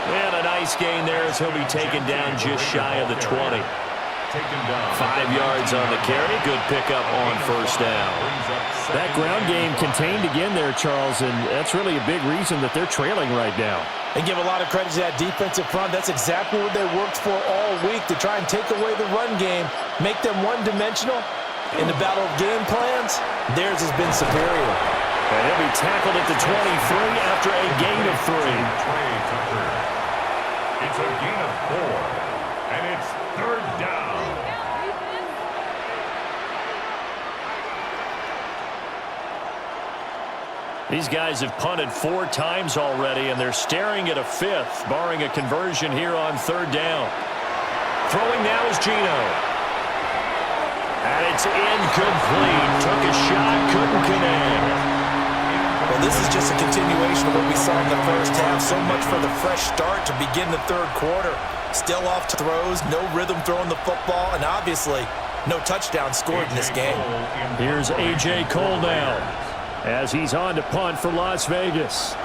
And a nice gain there as he'll be taken down just shy of the 20. 5 yards on the carry. Good pickup on first down. That ground game contained again there, Charles, and that's really a big reason that they're trailing right now. They give a lot of credit to that defensive front. That's exactly what they worked for all week, to try and take away the run game, make them one-dimensional. In the battle of game plans, theirs has been superior. And he'll be tackled at the 23 after a gain of 3. It's a gain of 4, and it's 3rd down. These guys have punted 4 times already, and they're staring at a 5th, barring a conversion here on 3rd down. Throwing now is Gino. And it's incomplete. Took a shot, couldn't connect. Well, this is just a continuation of what we saw in the first half. So much for the fresh start to begin the 3rd quarter. Still off to throws, no rhythm throwing the football, and obviously no touchdown scored in this game. Here's A.J. Cole now as he's on to punt for Las Vegas.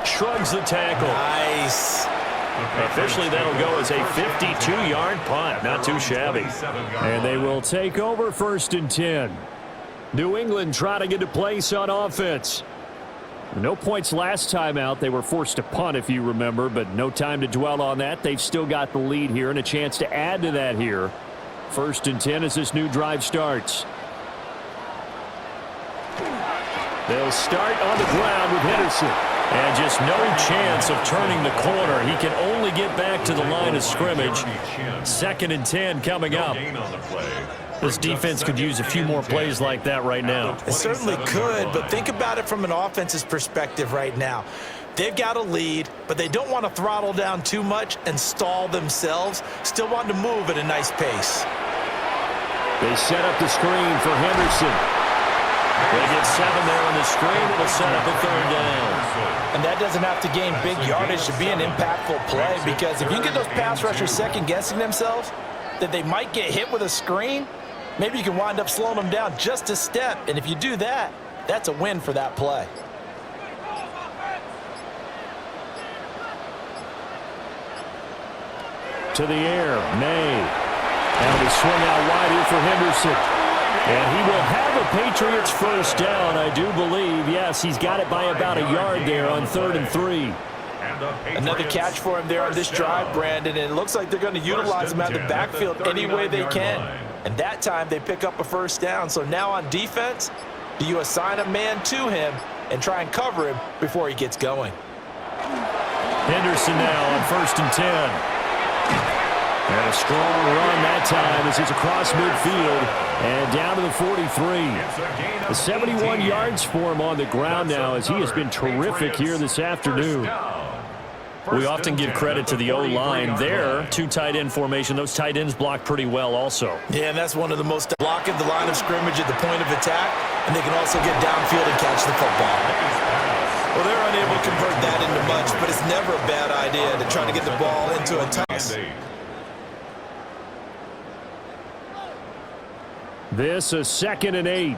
Shrugs the tackle. Nice. Officially, that'll go as a 52-yard punt. Not too shabby. And they will take over 1st and 10. New England trying to get a place on offense. No points last time out. They were forced to punt, if you remember, but no time to dwell on that. They've still got the lead here and a chance to add to that here. 1st and 10 as this new drive starts. They'll start on the ground with Henderson. And just no chance of turning the corner. He can only get back to the line of scrimmage. 2nd and 10 coming up. This defense could use a few more plays like that right now. It certainly could, but think about it from an offense's perspective right now. They've got a lead, but they don't want to throttle down too much and stall themselves. Still want to move at a nice pace. They set up the screen for Henderson. They get 7 there on the screen. It'll set up a 3rd down. And that doesn't have to gain big yardage to be an impactful play, because if you get those pass rushers second-guessing themselves that they might get hit with a screen, maybe you can wind up slowing them down just a step. And if you do that, that's a win for that play. To the air, May. And we swing out wide here for Henderson. And he will have a Patriots first down, I do believe. Yes, he's got it by about a yard there on 3rd and 3. Another catch for him there on this drive, Brandon, and it looks like they're going to utilize him out the backfield any way they can. And that time they pick up a first down. So now on defense, do you assign a man to him and try and cover him before he gets going? Henderson now on 1st and 10. And a strong run that time as he's across midfield and down to the 43. The 71 yards for him on the ground now as he has been terrific here this afternoon. We often give credit to the O-line there. 2 tight end formation. Those tight ends block pretty well also. Yeah, and that's one of the most blocking the line of scrimmage at the point of attack, and they can also get downfield and catch the football. Well, they're unable to convert that into much, but it's never a bad idea to try to get the ball into a toss. This is 2nd and 8.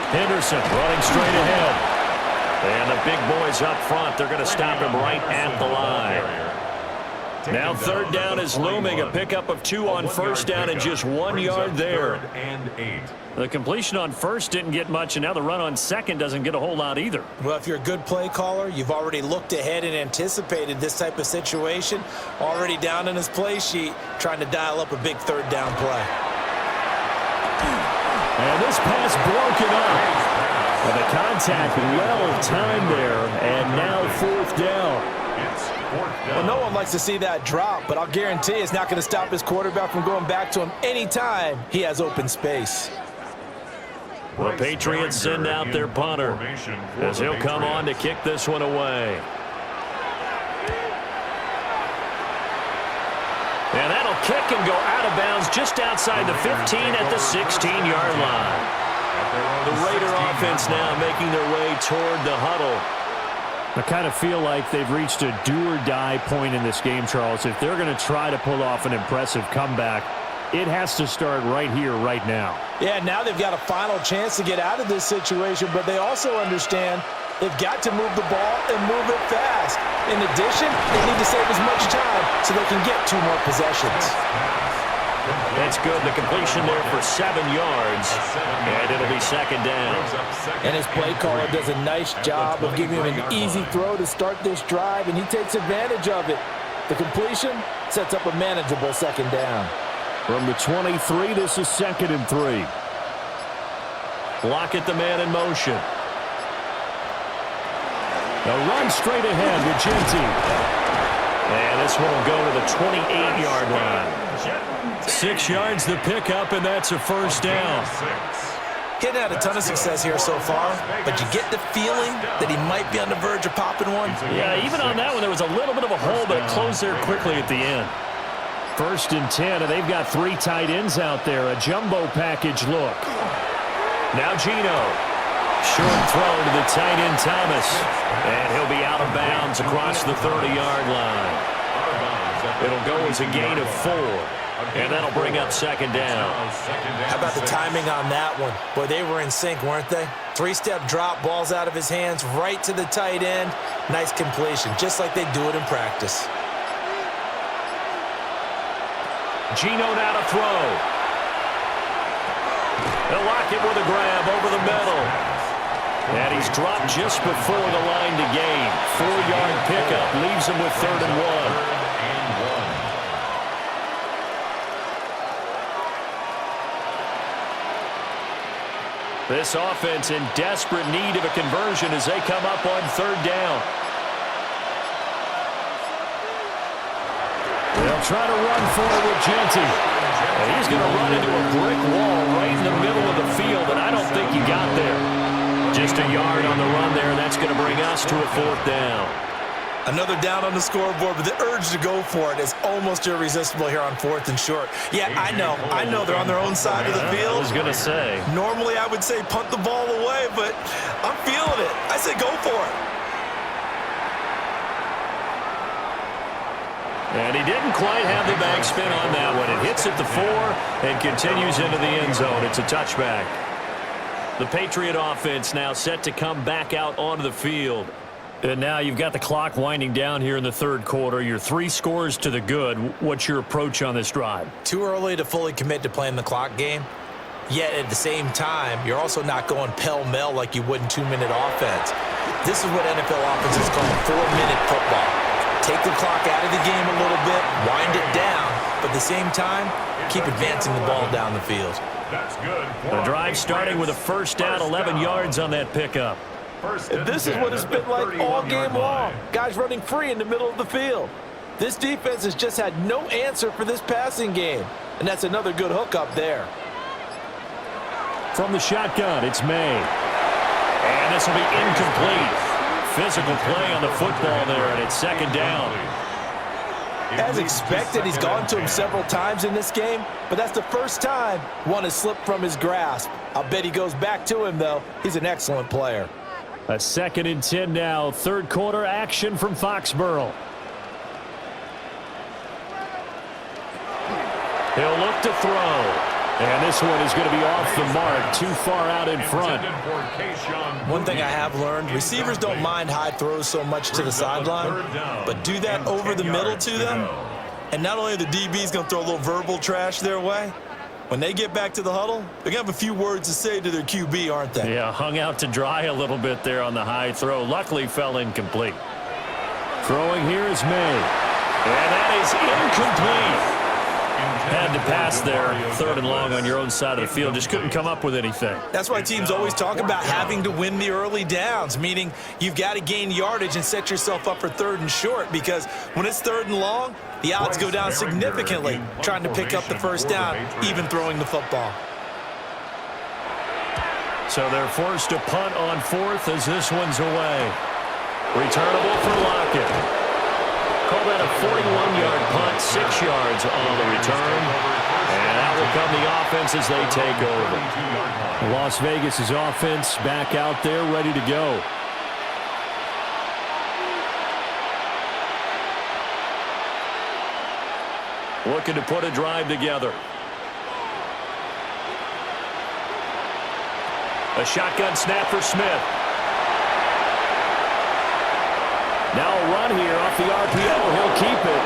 Henderson running straight ahead. And the big boys up front, they're going to stop him right at the line. Now third down is looming, a pickup of 2 on first down and just 1 yard there. And 8. The completion on first didn't get much, and now the run on second doesn't get a whole lot either. Well, if you're a good play caller, you've already looked ahead and anticipated this type of situation. Already down in his play sheet, trying to dial up a big third down play. And this pass broken up. And the contact well timed there, and now fourth down. Well, no one likes to see that drop, but I'll guarantee it's not going to stop his quarterback from going back to him anytime he has open space. The Patriots send out their punter as he'll come on to kick this one away. And that'll kick and go out of bounds just outside the 15 at the 16-yard line. The Raider offense now making their way toward the huddle. I kind of feel like they've reached a do-or-die point in this game, Charles. If they're going to try to pull off an impressive comeback, it has to start right here, right now. Yeah, now they've got a final chance to get out of this situation, but they also understand they've got to move the ball and move it fast. In addition, they need to save as much time so they can get 2 more possessions. That's good. The completion there for 7 yards, and it'll be second down. And his play caller does a nice job of giving him an easy throw to start this drive, and he takes advantage of it. The completion sets up a manageable second down. From the 23, this is 2nd and 3. Lock at the man in motion. A run straight ahead with Genty. And this one will go to the 28-yard line. 6 yards the pickup, and that's a first down. He hadn't had a ton of success here so far, but you get the feeling that he might be on the verge of popping one. Yeah, even on that one, there was a little bit of a hole, but it closed there quickly at the end. 1st and 10, and they've got 3 tight ends out there. A jumbo package look. Now Gino. Short throw to the tight end Thomas. And he'll be out of bounds across the 30-yard line. It'll go as a gain of 4. And that'll bring up second down. How about the timing on that one? Boy, they were in sync, weren't they? 3-step drop, balls out of his hands, right to the tight end. Nice completion, just like they do it in practice. Gino now to throw. They'll lock it with a grab over the middle. And he's dropped just before the line to gain. 4-yard pickup leaves him with 3rd and 1. This offense in desperate need of a conversion as they come up on 3rd down. They'll try to run for it with Genty. And he's going to run into a brick wall right in the middle of the field, and I don't think you got there. Just a yard on the run there, and that's going to bring us to a 4th down. Another down on the scoreboard, but the urge to go for it is almost irresistible here on 4th and short. Yeah, I know they're on their own side of the field. I was going to say. Normally I would say punt the ball away, but I'm feeling it. I say go for it. And he didn't quite have the backspin on that one. It hits at the 4 and continues into the end zone. It's a touchback. The Patriot offense now set to come back out onto the field. And now you've got the clock winding down here in the 3rd quarter. You're 3 scores to the good. What's your approach on this drive? Too early to fully commit to playing the clock game. Yet at the same time, you're also not going pell-mell like you would in 2-minute offense. This is what NFL offenses call 4-minute football. Take the clock out of the game a little bit, wind it down, but at the same time, keep advancing the ball down the field. That's good. The drive starting with a first down, 11 yards on that pickup. And this is what it's been like all game long. Guys running free in the middle of the field. This defense has just had no answer for this passing game, and that's another good hookup there. From the shotgun, it's May. And this will be incomplete. Physical play on the football there, and it's second down. As expected, he's gone to him several times in this game, but that's the first time one has slipped from his grasp. I'll bet he goes back to him, though. He's an excellent player. A 2nd and 10 now. 3rd quarter action from Foxborough. He'll look to throw. And this one is going to be off the mark, too far out in front. One thing I have learned, receivers don't mind high throws so much to the sideline, but do that over the middle to them, and not only are the DBs going to throw a little verbal trash their way, when they get back to the huddle, they're going to have a few words to say to their QB, aren't they? Yeah, hung out to dry a little bit there on the high throw. Luckily fell incomplete. Throwing here is May. And that is incomplete. Had to pass there, 3rd and long on your own side of the field. Just couldn't come up with anything. That's why teams always talk about having to win the early downs, meaning you've got to gain yardage and set yourself up for 3rd and short, because when it's 3rd and long, the odds go down significantly trying to pick up the 1st down, even throwing the football. So they're forced to punt on 4th as this one's away. Returnable for Lockett. Call that a 41-yard punt, 6 yards on the return. And out will come the offense as they take over. Las Vegas' offense back out there ready to go. Looking to put a drive together. A shotgun snap for Smith. Now a run here off the RPO. He'll keep it.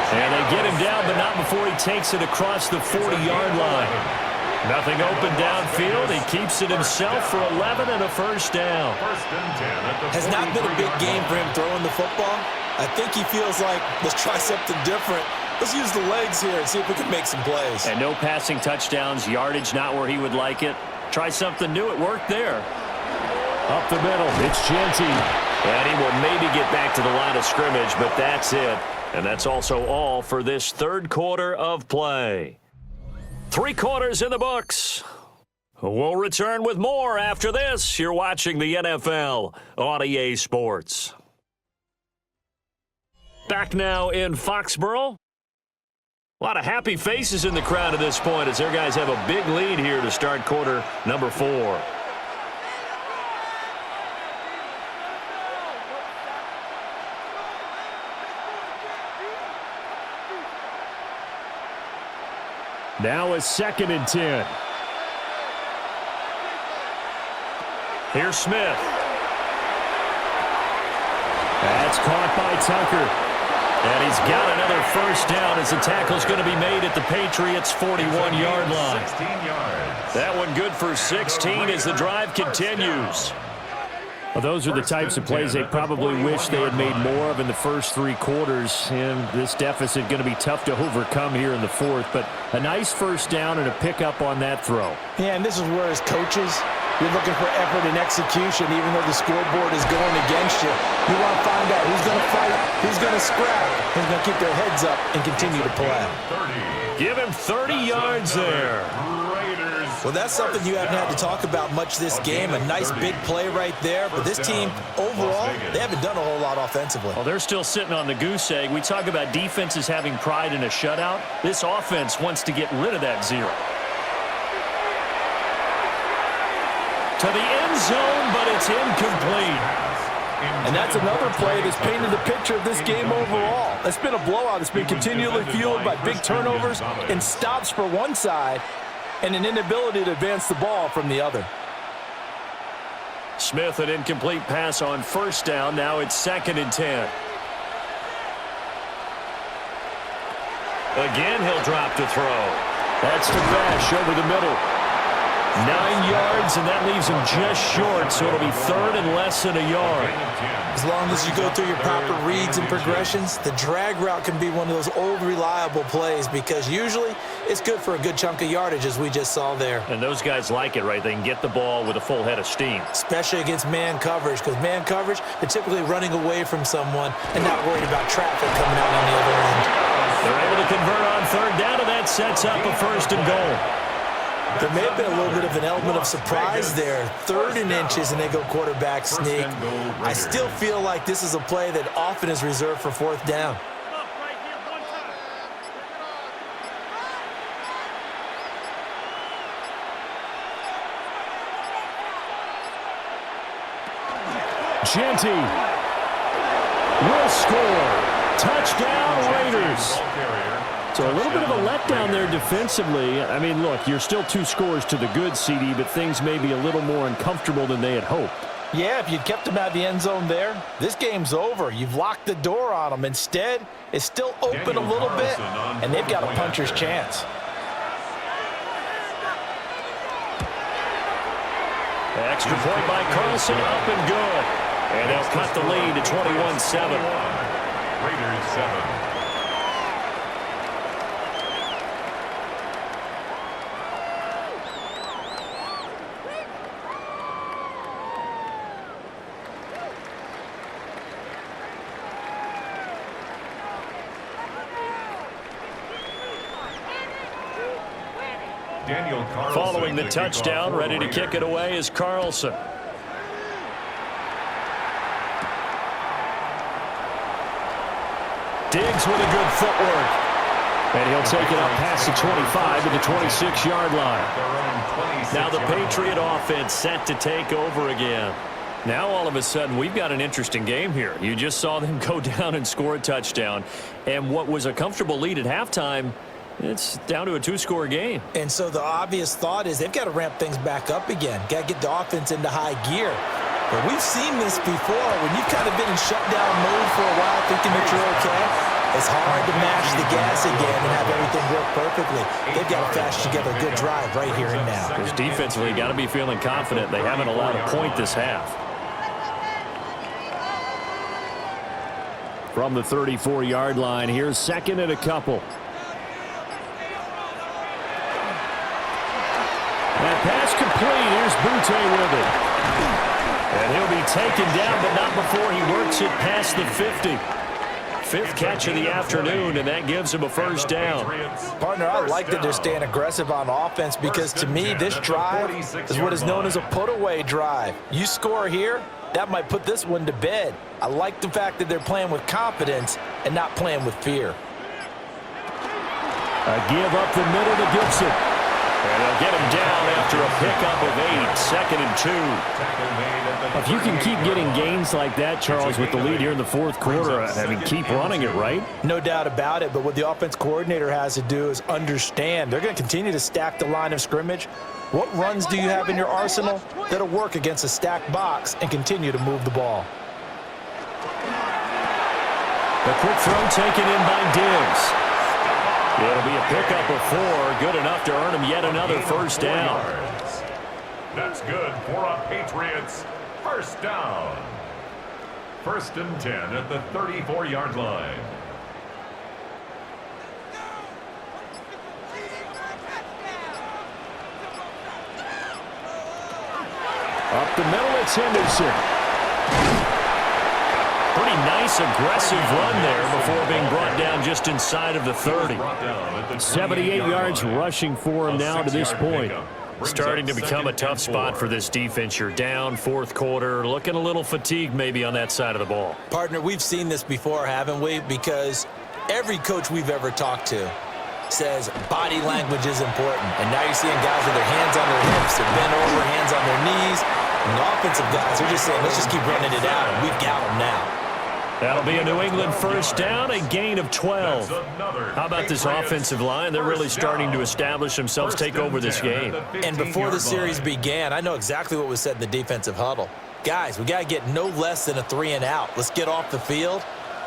And they get him down, but not before he takes it across the 40-yard line. Nothing open downfield. He keeps it himself for 11 and a 1st down. Has not been a big game for him throwing the football. I think he feels like, let's try something different. Let's use the legs here and see if we can make some plays. And no passing touchdowns, yardage not where he would like it. Try something new. It worked there. Up the middle, it's Genty. And he will maybe get back to the line of scrimmage, but that's it. And that's also all for this 3rd quarter of play. 3 quarters in the books. We'll return with more after this. You're watching the NFL on EA Sports. Back now in Foxborough. A lot of happy faces in the crowd at this point as their guys have a big lead here to start quarter number 4. Now it's 2nd and 10. Here's Smith. That's caught by Tucker. And he's got another 1st down as the tackle's going to be made at the Patriots' 41-yard line. That one good for 16 as the drive continues. Well, those are the types of plays they probably wish they had made more of in the first 3 quarters. And this deficit going to be tough to overcome here in the 4th. But a nice 1st down and a pickup on that throw. Yeah, and this is where, as coaches, you're looking for effort and execution, even though the scoreboard is going against you. You want to find out who's going to fight, who's going to scrap, who's going to keep their heads up and continue to play. Give him 30 yards there. Well, that's something you haven't had to talk about much this game. A nice big play right there. But this team, overall, they haven't done a whole lot offensively. Well, they're still sitting on the goose egg. We talk about defenses having pride in a shutout. This offense wants to get rid of that 0. To the end zone, but it's incomplete. And that's another play that's painted the picture of this game overall. It's been a blowout. It's been continually fueled by big turnovers and stops for one side and an inability to advance the ball from the other. Smith, an incomplete pass on 1st down. Now it's 2nd and 10. Again, he'll drop to throw. That's to Bash over the middle. 9 yards, and that leaves him just short, so it'll be 3rd and less than a yard. As long as you go through your proper reads and progressions, the drag route can be one of those old reliable plays because usually it's good for a good chunk of yardage, as we just saw there. And those guys like it, right? They can get the ball with a full head of steam. Especially against man coverage, because man coverage, they're typically running away from someone and not worried about traffic coming out on the other end. They're able to convert on 3rd down, and that sets up a 1st and goal. There may have been a little bit of an element of surprise there. 3rd and inches, and they go quarterback sneak. I still feel like this is a play that often is reserved for 4th down. Genty will score. Touchdown, Raiders. So a little bit of a letdown there defensively. I mean, look, you're still 2 scores to the good, CD, but things may be a little more uncomfortable than they had hoped. Yeah, if you'd kept them out of the end zone there, this game's over. You've locked the door on them. Instead, it's still open a little bit, and they've got a puncher's chance. Extra point by Carlson, up and good. And they'll cut the lead to 21-7. Raiders 7. Following the touchdown, ready to kick it away is Carlson. Diggs with a good footwork. And he'll take it up past the 25 to the 26-yard line. Now the Patriot offense set to take over again. Now all of a sudden we've got an interesting game here. You just saw them go down and score a touchdown. And what was a comfortable lead at halftime, it's down to a 2-score game. And so the obvious thought is they've got to ramp things back up again. Got to get the offense into high gear. But we've seen this before. When you've kind of been in shutdown mode for a while thinking that you're okay, it's hard to mash the gas again and have everything work perfectly. They've got to flash together a good drive right here and now. Because defensively, got to be feeling confident. They haven't allowed a point this half. From the 34-yard line, here's second and a couple. That pass complete. Here's Butte with it. And he'll be taken down, but not before he works it past the 50. 5th catch of the afternoon, and that gives him a first down. Partner, I like that they're staying aggressive on offense because, to me, this drive is what is known as a put-away drive. You score here, that might put this one to bed. I like the fact that they're playing with confidence and not playing with fear. A give up the middle to Gibson. And they'll get him down after a pickup of 8, 2nd and 2. If you can keep getting gains like that, Charles, with the lead here in the 4th quarter, I mean, keep running it, right? No doubt about it, but what the offense coordinator has to do is understand they're going to continue to stack the line of scrimmage. What runs do you have in your arsenal that'll work against a stacked box and continue to move the ball? The quick throw taken in by Diggs. It'll be a pickup of 4, good enough to earn him yet another first down. That's good for a Patriots first down. 1st and 10 at the 34-yard line. Up the middle, it's Henderson. Pretty nice, aggressive run there before being brought down just inside of the 30. 78 yards rushing for him now to this point. Starting to become a tough spot for this defense. You're down 4th quarter, looking a little fatigued maybe on that side of the ball. Partner, we've seen this before, haven't we? Because every coach we've ever talked to says body language is important. And now you're seeing guys with their hands on their hips, they're bent over, hands on their knees. And the offensive guys are just saying, let's just keep running it out, and we've got them now. That'll be a New England first down, a gain of 12. How about this offensive line? They're really starting to establish themselves, take over this game. And before the series began, I know exactly what was said in the defensive huddle. Guys, we got to get no less than a 3-and-out. Let's get off the field.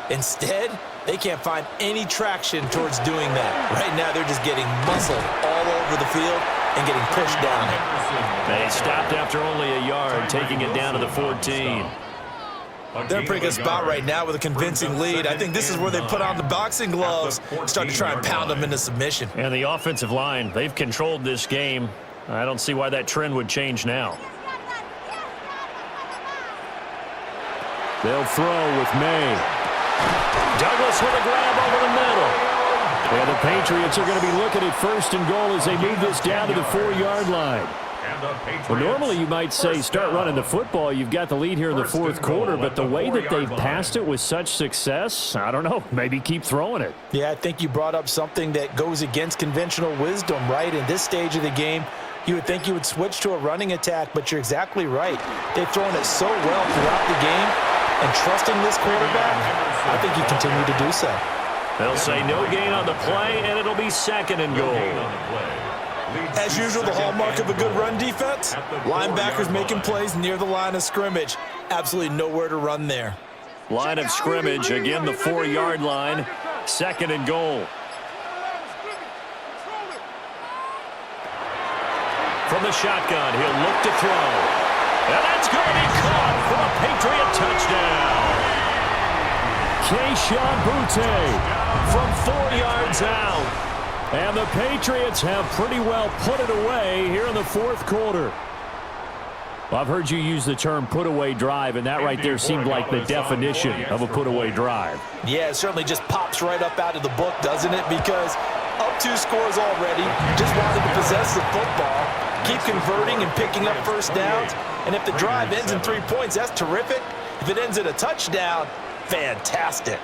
Instead, they can't find any traction towards doing that. Right now, they're just getting muscled all over the field and getting pushed down it. They stopped after only a yard, taking it down to the 14. They're in a pretty good spot right now with a convincing lead. I think this is where they put on the boxing gloves, start to try and pound them into submission. And the offensive line, they've controlled this game. I don't see why that trend would change now. They'll throw with May. Douglas with a grab over the middle. And the Patriots are going to be looking at 1st and goal as they move this down to the 4-yard line. Well, normally you might say start running the football. You've got the lead here in the 4th quarter, but the way that they've passed it with such success, I don't know, maybe keep throwing it. Yeah, I think you brought up something that goes against conventional wisdom, right? In this stage of the game, you would think you would switch to a running attack, but you're exactly right. They've thrown it so well throughout the game, and trusting this quarterback, I think you continue to do so. They'll say no gain on the play, and it'll be second and goal. As usual, the hallmark of a good run defense, linebackers making plays near the line of scrimmage. Absolutely nowhere to run there. Line of scrimmage, again the 4-yard line, second and goal. From the shotgun, he'll look to throw. And that's going to be caught for a Patriot touchdown. Keyshawn Boutte from 4 yards out. And the Patriots have pretty well put it away here in the fourth quarter. Well, I've heard you use the term put-away drive, and that right there seemed like the definition of a put-away drive. Yeah, it certainly just pops right up out of the book, doesn't it? Because up 2 scores already, just wanted to possess the football, keep converting and picking up first downs. And if the drive ends in 3 points, that's terrific. If it ends in a touchdown, fantastic.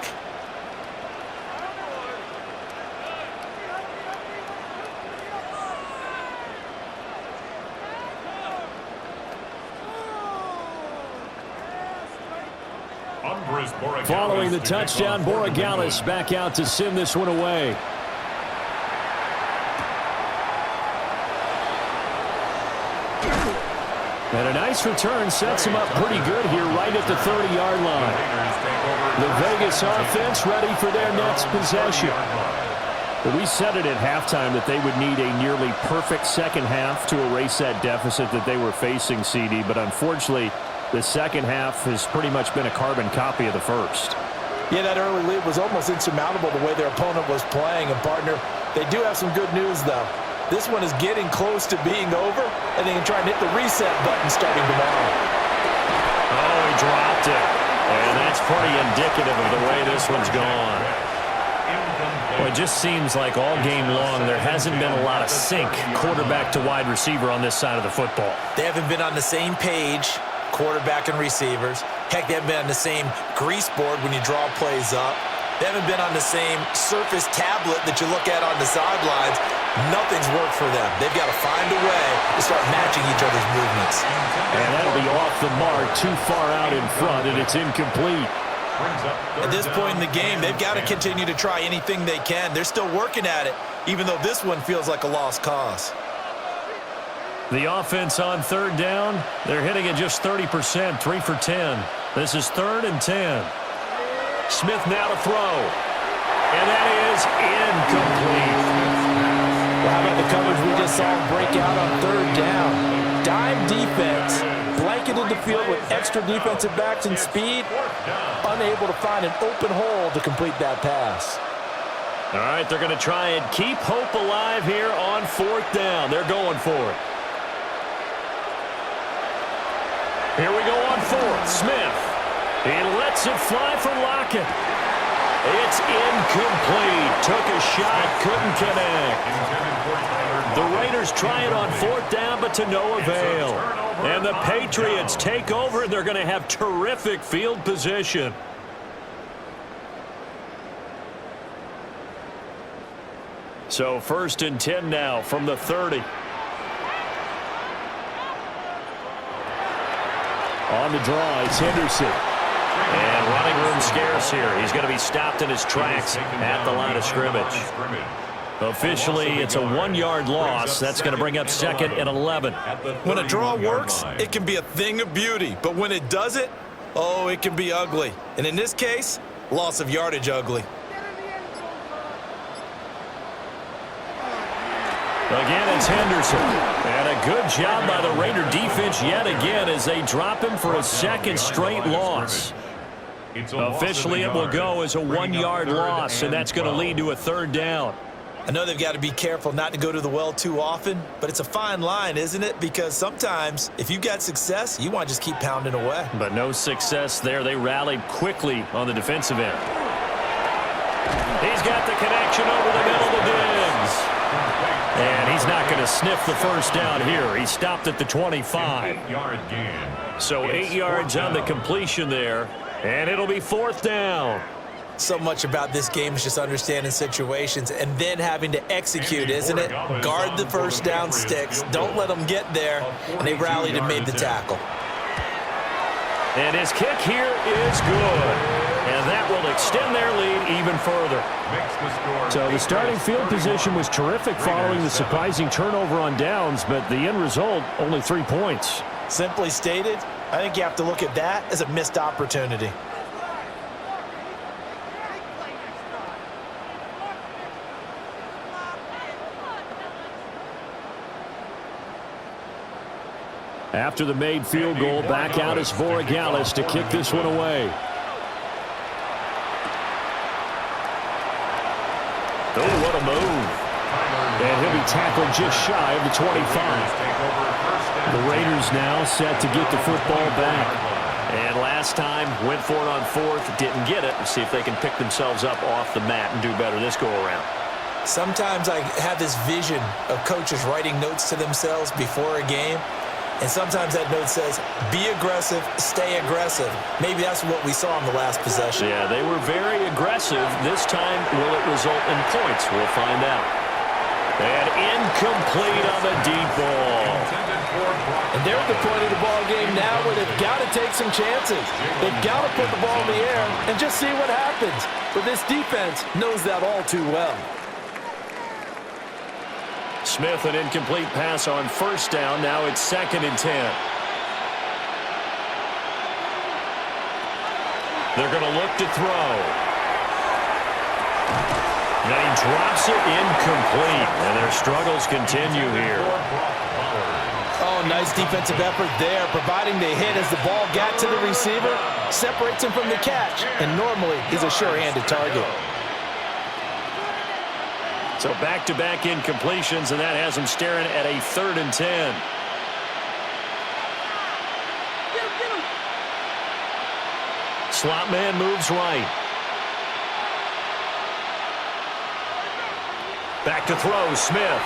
Following the touchdown, Borregales back out to send this one away. And a nice return sets him up pretty good here right at the 30-yard line. The Vegas offense ready for their next possession. But we said it at halftime that they would need a nearly perfect second half to erase that deficit that they were facing, CD. But unfortunately, the second half has pretty much been a carbon copy of the first. Yeah, that early lead was almost insurmountable the way their opponent was playing. And, partner, they do have some good news, though. This one is getting close to being over, and they can try and hit the reset button starting tomorrow. Oh, he dropped it. And that's pretty indicative of the way this one's gone. Well, it just seems like all game long there hasn't been a lot of sync quarterback to wide receiver on this side of the football. They haven't been on the same page, quarterback and receivers. Heck, they haven't been on the same grease board when you draw plays up. They haven't been on the same surface tablet that you look at on the sidelines. Nothing's worked for them. They've got to find a way to start matching each other's movements. And that'll be off the mark, too far out in front, and it's incomplete. At this point in the game, they've got to continue to try anything they can. They're still working at it, even though this one feels like a lost cause. The offense on third down, they're hitting at just 30%, 3 for 10. This is 3rd and 10. Smith now to throw. And that is incomplete. Well, how about the coverage we just saw break out on 3rd down? Dime defense, blanketed the field with extra defensive backs and speed, unable to find an open hole to complete that pass. All right, they're going to try and keep hope alive here on 4th down. They're going for it. Here we go on 4th. Smith. He lets it fly for Lockett. It's incomplete. Took a shot, couldn't connect. The Raiders try it on 4th down, but to no avail. And the Patriots take over, and they're going to have terrific field position. So 1st and 10 now from the 30. On the draw, it's Henderson. And running room scarce here. He's going to be stopped in his tracks at the line of scrimmage. Officially, it's a 1-yard loss. That's going to bring up 2nd and 11. When a draw works, it can be a thing of beauty. But when it doesn't, oh, it can be ugly. And in this case, loss of yardage ugly. Again, it's Henderson. And a good job by the Raider defense yet again as they drop him for a 2nd straight loss. Officially, it will go as a 1-yard loss, and that's going to lead to a 3rd down. I know they've got to be careful not to go to the well too often, but it's a fine line, isn't it? Because sometimes, if you've got success, you want to just keep pounding away. But no success there. They rallied quickly on the defensive end. He's got the connection over the middle to Diggs. And he's not going to sniff the 1st down here. He stopped at the 25. So 8 yards on the completion there. And it'll be 4th down. So much about this game is just understanding situations and then having to execute, isn't it? Guard the 1st down sticks. Don't let them get there. And they rallied and made the tackle. And his kick here is good. And And that will extend their lead even further. So the starting field position was terrific following the surprising turnover on downs, but the end result, only 3 points. Simply stated, I think you have to look at that as a missed opportunity. After the made field goal, back out is Voragalis to kick this one away. Oh, what a move. And he'll be tackled just shy of the 25. The Raiders now set to get the football back. And last time, went for it on fourth, didn't get it. Let's see if they can pick themselves up off the mat and do better this go-around. Sometimes I have this vision of coaches writing notes to themselves before a game. And sometimes that note says, be aggressive, stay aggressive. Maybe that's what we saw in the last possession. Yeah, they were very aggressive. This time, will it result in points? We'll find out. And incomplete on the deep ball. And they're at the point of the ball game now where they've got to take some chances. They've got to put the ball in the air and just see what happens. But this defense knows that all too well. Smith, an incomplete pass on first down. Now it's 2nd and 10. They're going to look to throw. And he drops it incomplete. And their struggles continue here. Oh, nice defensive effort there, providing the hit as the ball got to the receiver, separates him from the catch, and normally he's a sure-handed target. So back-to-back incompletions, and that has him staring at a 3rd and 10. Slot man moves right. Back to throw, Smith.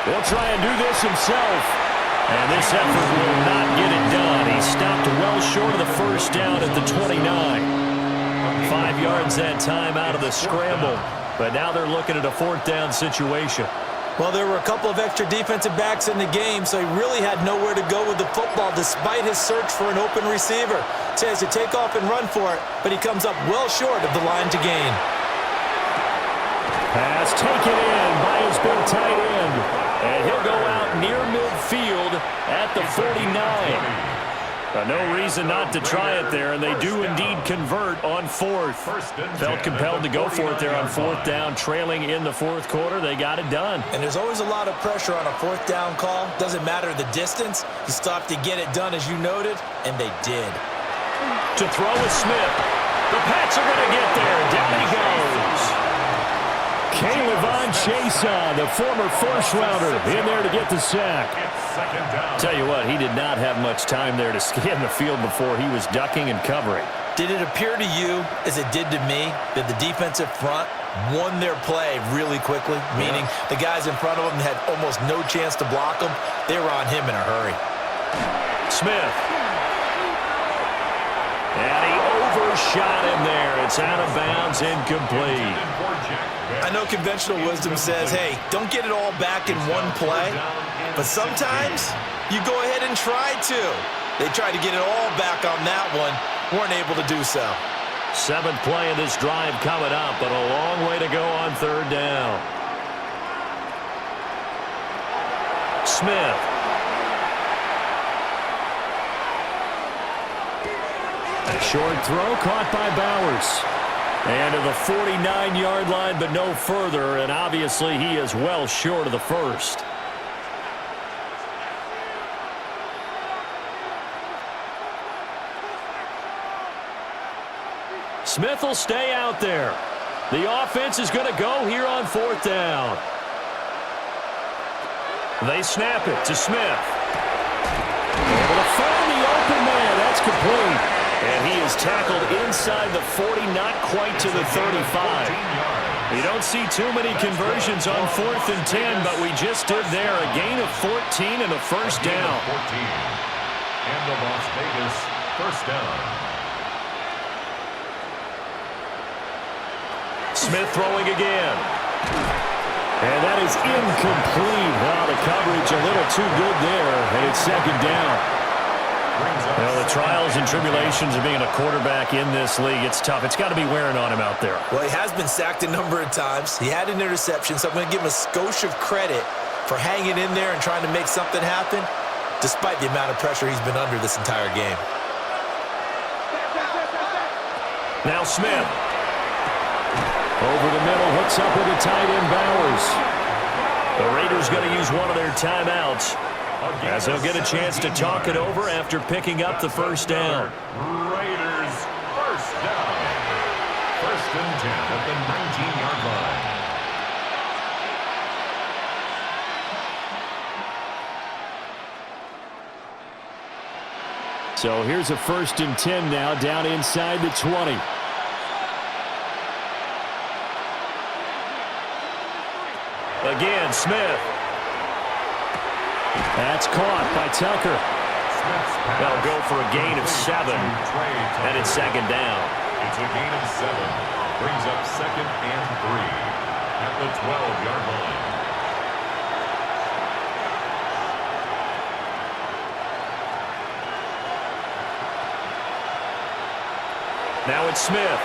He'll try and do this himself. And this effort will not get it done. He stopped well short of the first down at the 29. 5 yards that time out of the scramble. But now they're looking at a 4th down situation. Well, there were a couple of extra defensive backs in the game, so he really had nowhere to go with the football despite his search for an open receiver. So he has to take off and run for it, but he comes up well short of the line to gain. Pass taken in by his big tight end. And he'll go out near midfield at the 49. No reason not to try it there, and they do indeed convert on 4th. Felt compelled to go for it there on 4th down, trailing in the 4th quarter. They got it done. And there's always a lot of pressure on a 4th down call. Doesn't matter the distance. You still have to get it done, as you noted, and they did. To throw with Smith. The Pats are going to get there. Down he goes. Kayvon Chason, the former first-rounder, in there to get the sack. Tell you what, he did not have much time there to scan the field before he was ducking and covering. Did it appear to you, as it did to me, that the defensive front won their play really quickly? Meaning the guys in front of them had almost no chance to block him. They were on him in a hurry. Smith. And he overshot him there. It's out of bounds, incomplete. I know conventional wisdom says, hey, don't get it all back in one play. But sometimes you go ahead and try to. They tried to get it all back on that one. Weren't able to do so. 7th play of this drive coming up, but a long way to go on 3rd down. Smith. A short throw caught by Bowers. And to the 49-yard line, but no further, and obviously he is well short of the first. Smith will stay out there. The offense is going to go here on 4th down. They snap it to Smith. Able to find the open man. That's complete. And he is tackled inside the 40, not quite to the 35. You don't see too many conversions on 4th and 10, but we just did there. A gain of 14 and a first down. And the Las Vegas first down. Smith throwing again. And that is incomplete. Well, the coverage a little too good there, and it's 2nd down. Well, the trials and tribulations of being a quarterback in this league, it's tough. It's got to be wearing on him out there. Well, he has been sacked a number of times. He had an interception, so I'm going to give him a skosh of credit for hanging in there and trying to make something happen, despite the amount of pressure he's been under this entire game. Now Smith. Over the middle, hooks up with the tight end Bowers. The Raiders going to use one of their timeouts, as they'll get a chance to talk it over after picking up the first down. Raiders first down. 1st and 10 at the 19-yard line. So here's a 1st and 10 now, down inside the 20. Again, Smith. That's caught by Tucker. They'll go for a gain of 7, and it's 2nd down. It's a gain of 7. Brings up 2nd and 3 at the 12-yard line. Now it's Smith.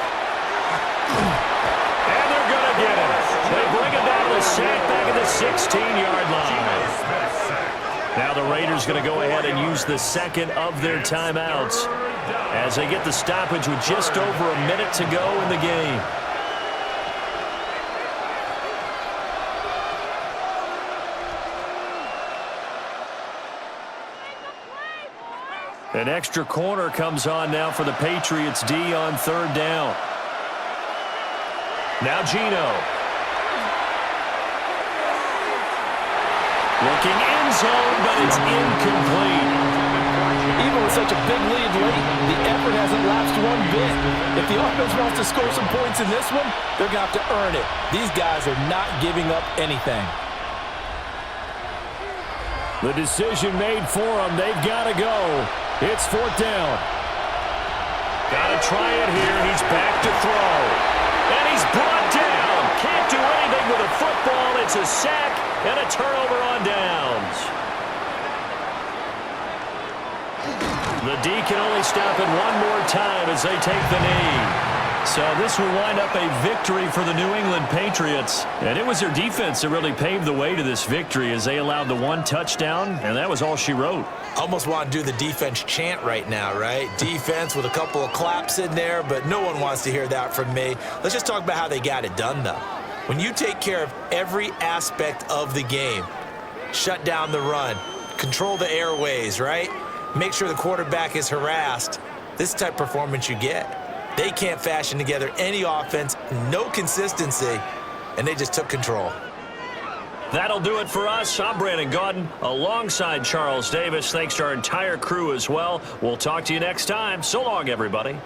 And they're going to get him. They bring him down to the sack back at the 16-yard line. Now the Raiders going to go ahead and use the 2nd of their timeouts as they get the stoppage with just over a minute to go in the game. An extra corner comes on now for the Patriots D on 3rd down. Now Geno. Looking end zone, but it's incomplete. Even with such a big lead late, the effort hasn't lapsed one bit. If the offense wants to score some points in this one, they're going to have to earn it. These guys are not giving up anything. The decision made for them. They've got to go. It's 4th down. Got to try it here. He's back to throw. And he's brought down. Can't do anything with a football. It's a sack and a turnover on downs. The D can only stop it one more time as they take the knee. So this will wind up a victory for the New England Patriots. And it was their defense that really paved the way to this victory as they allowed the 1 touchdown, and that was all she wrote. Almost want to do the defense chant right now, right? Defense with a couple of claps in there, but no one wants to hear that from me. Let's just talk about how they got it done, though. When you take care of every aspect of the game, shut down the run, control the airways, right? Make sure the quarterback is harassed. This type of performance you get. They can't fashion together any offense, no consistency, and they just took control. That'll do it for us. I'm Brandon Gaudin alongside Charles Davis. Thanks to our entire crew as well. We'll talk to you next time. So long, everybody.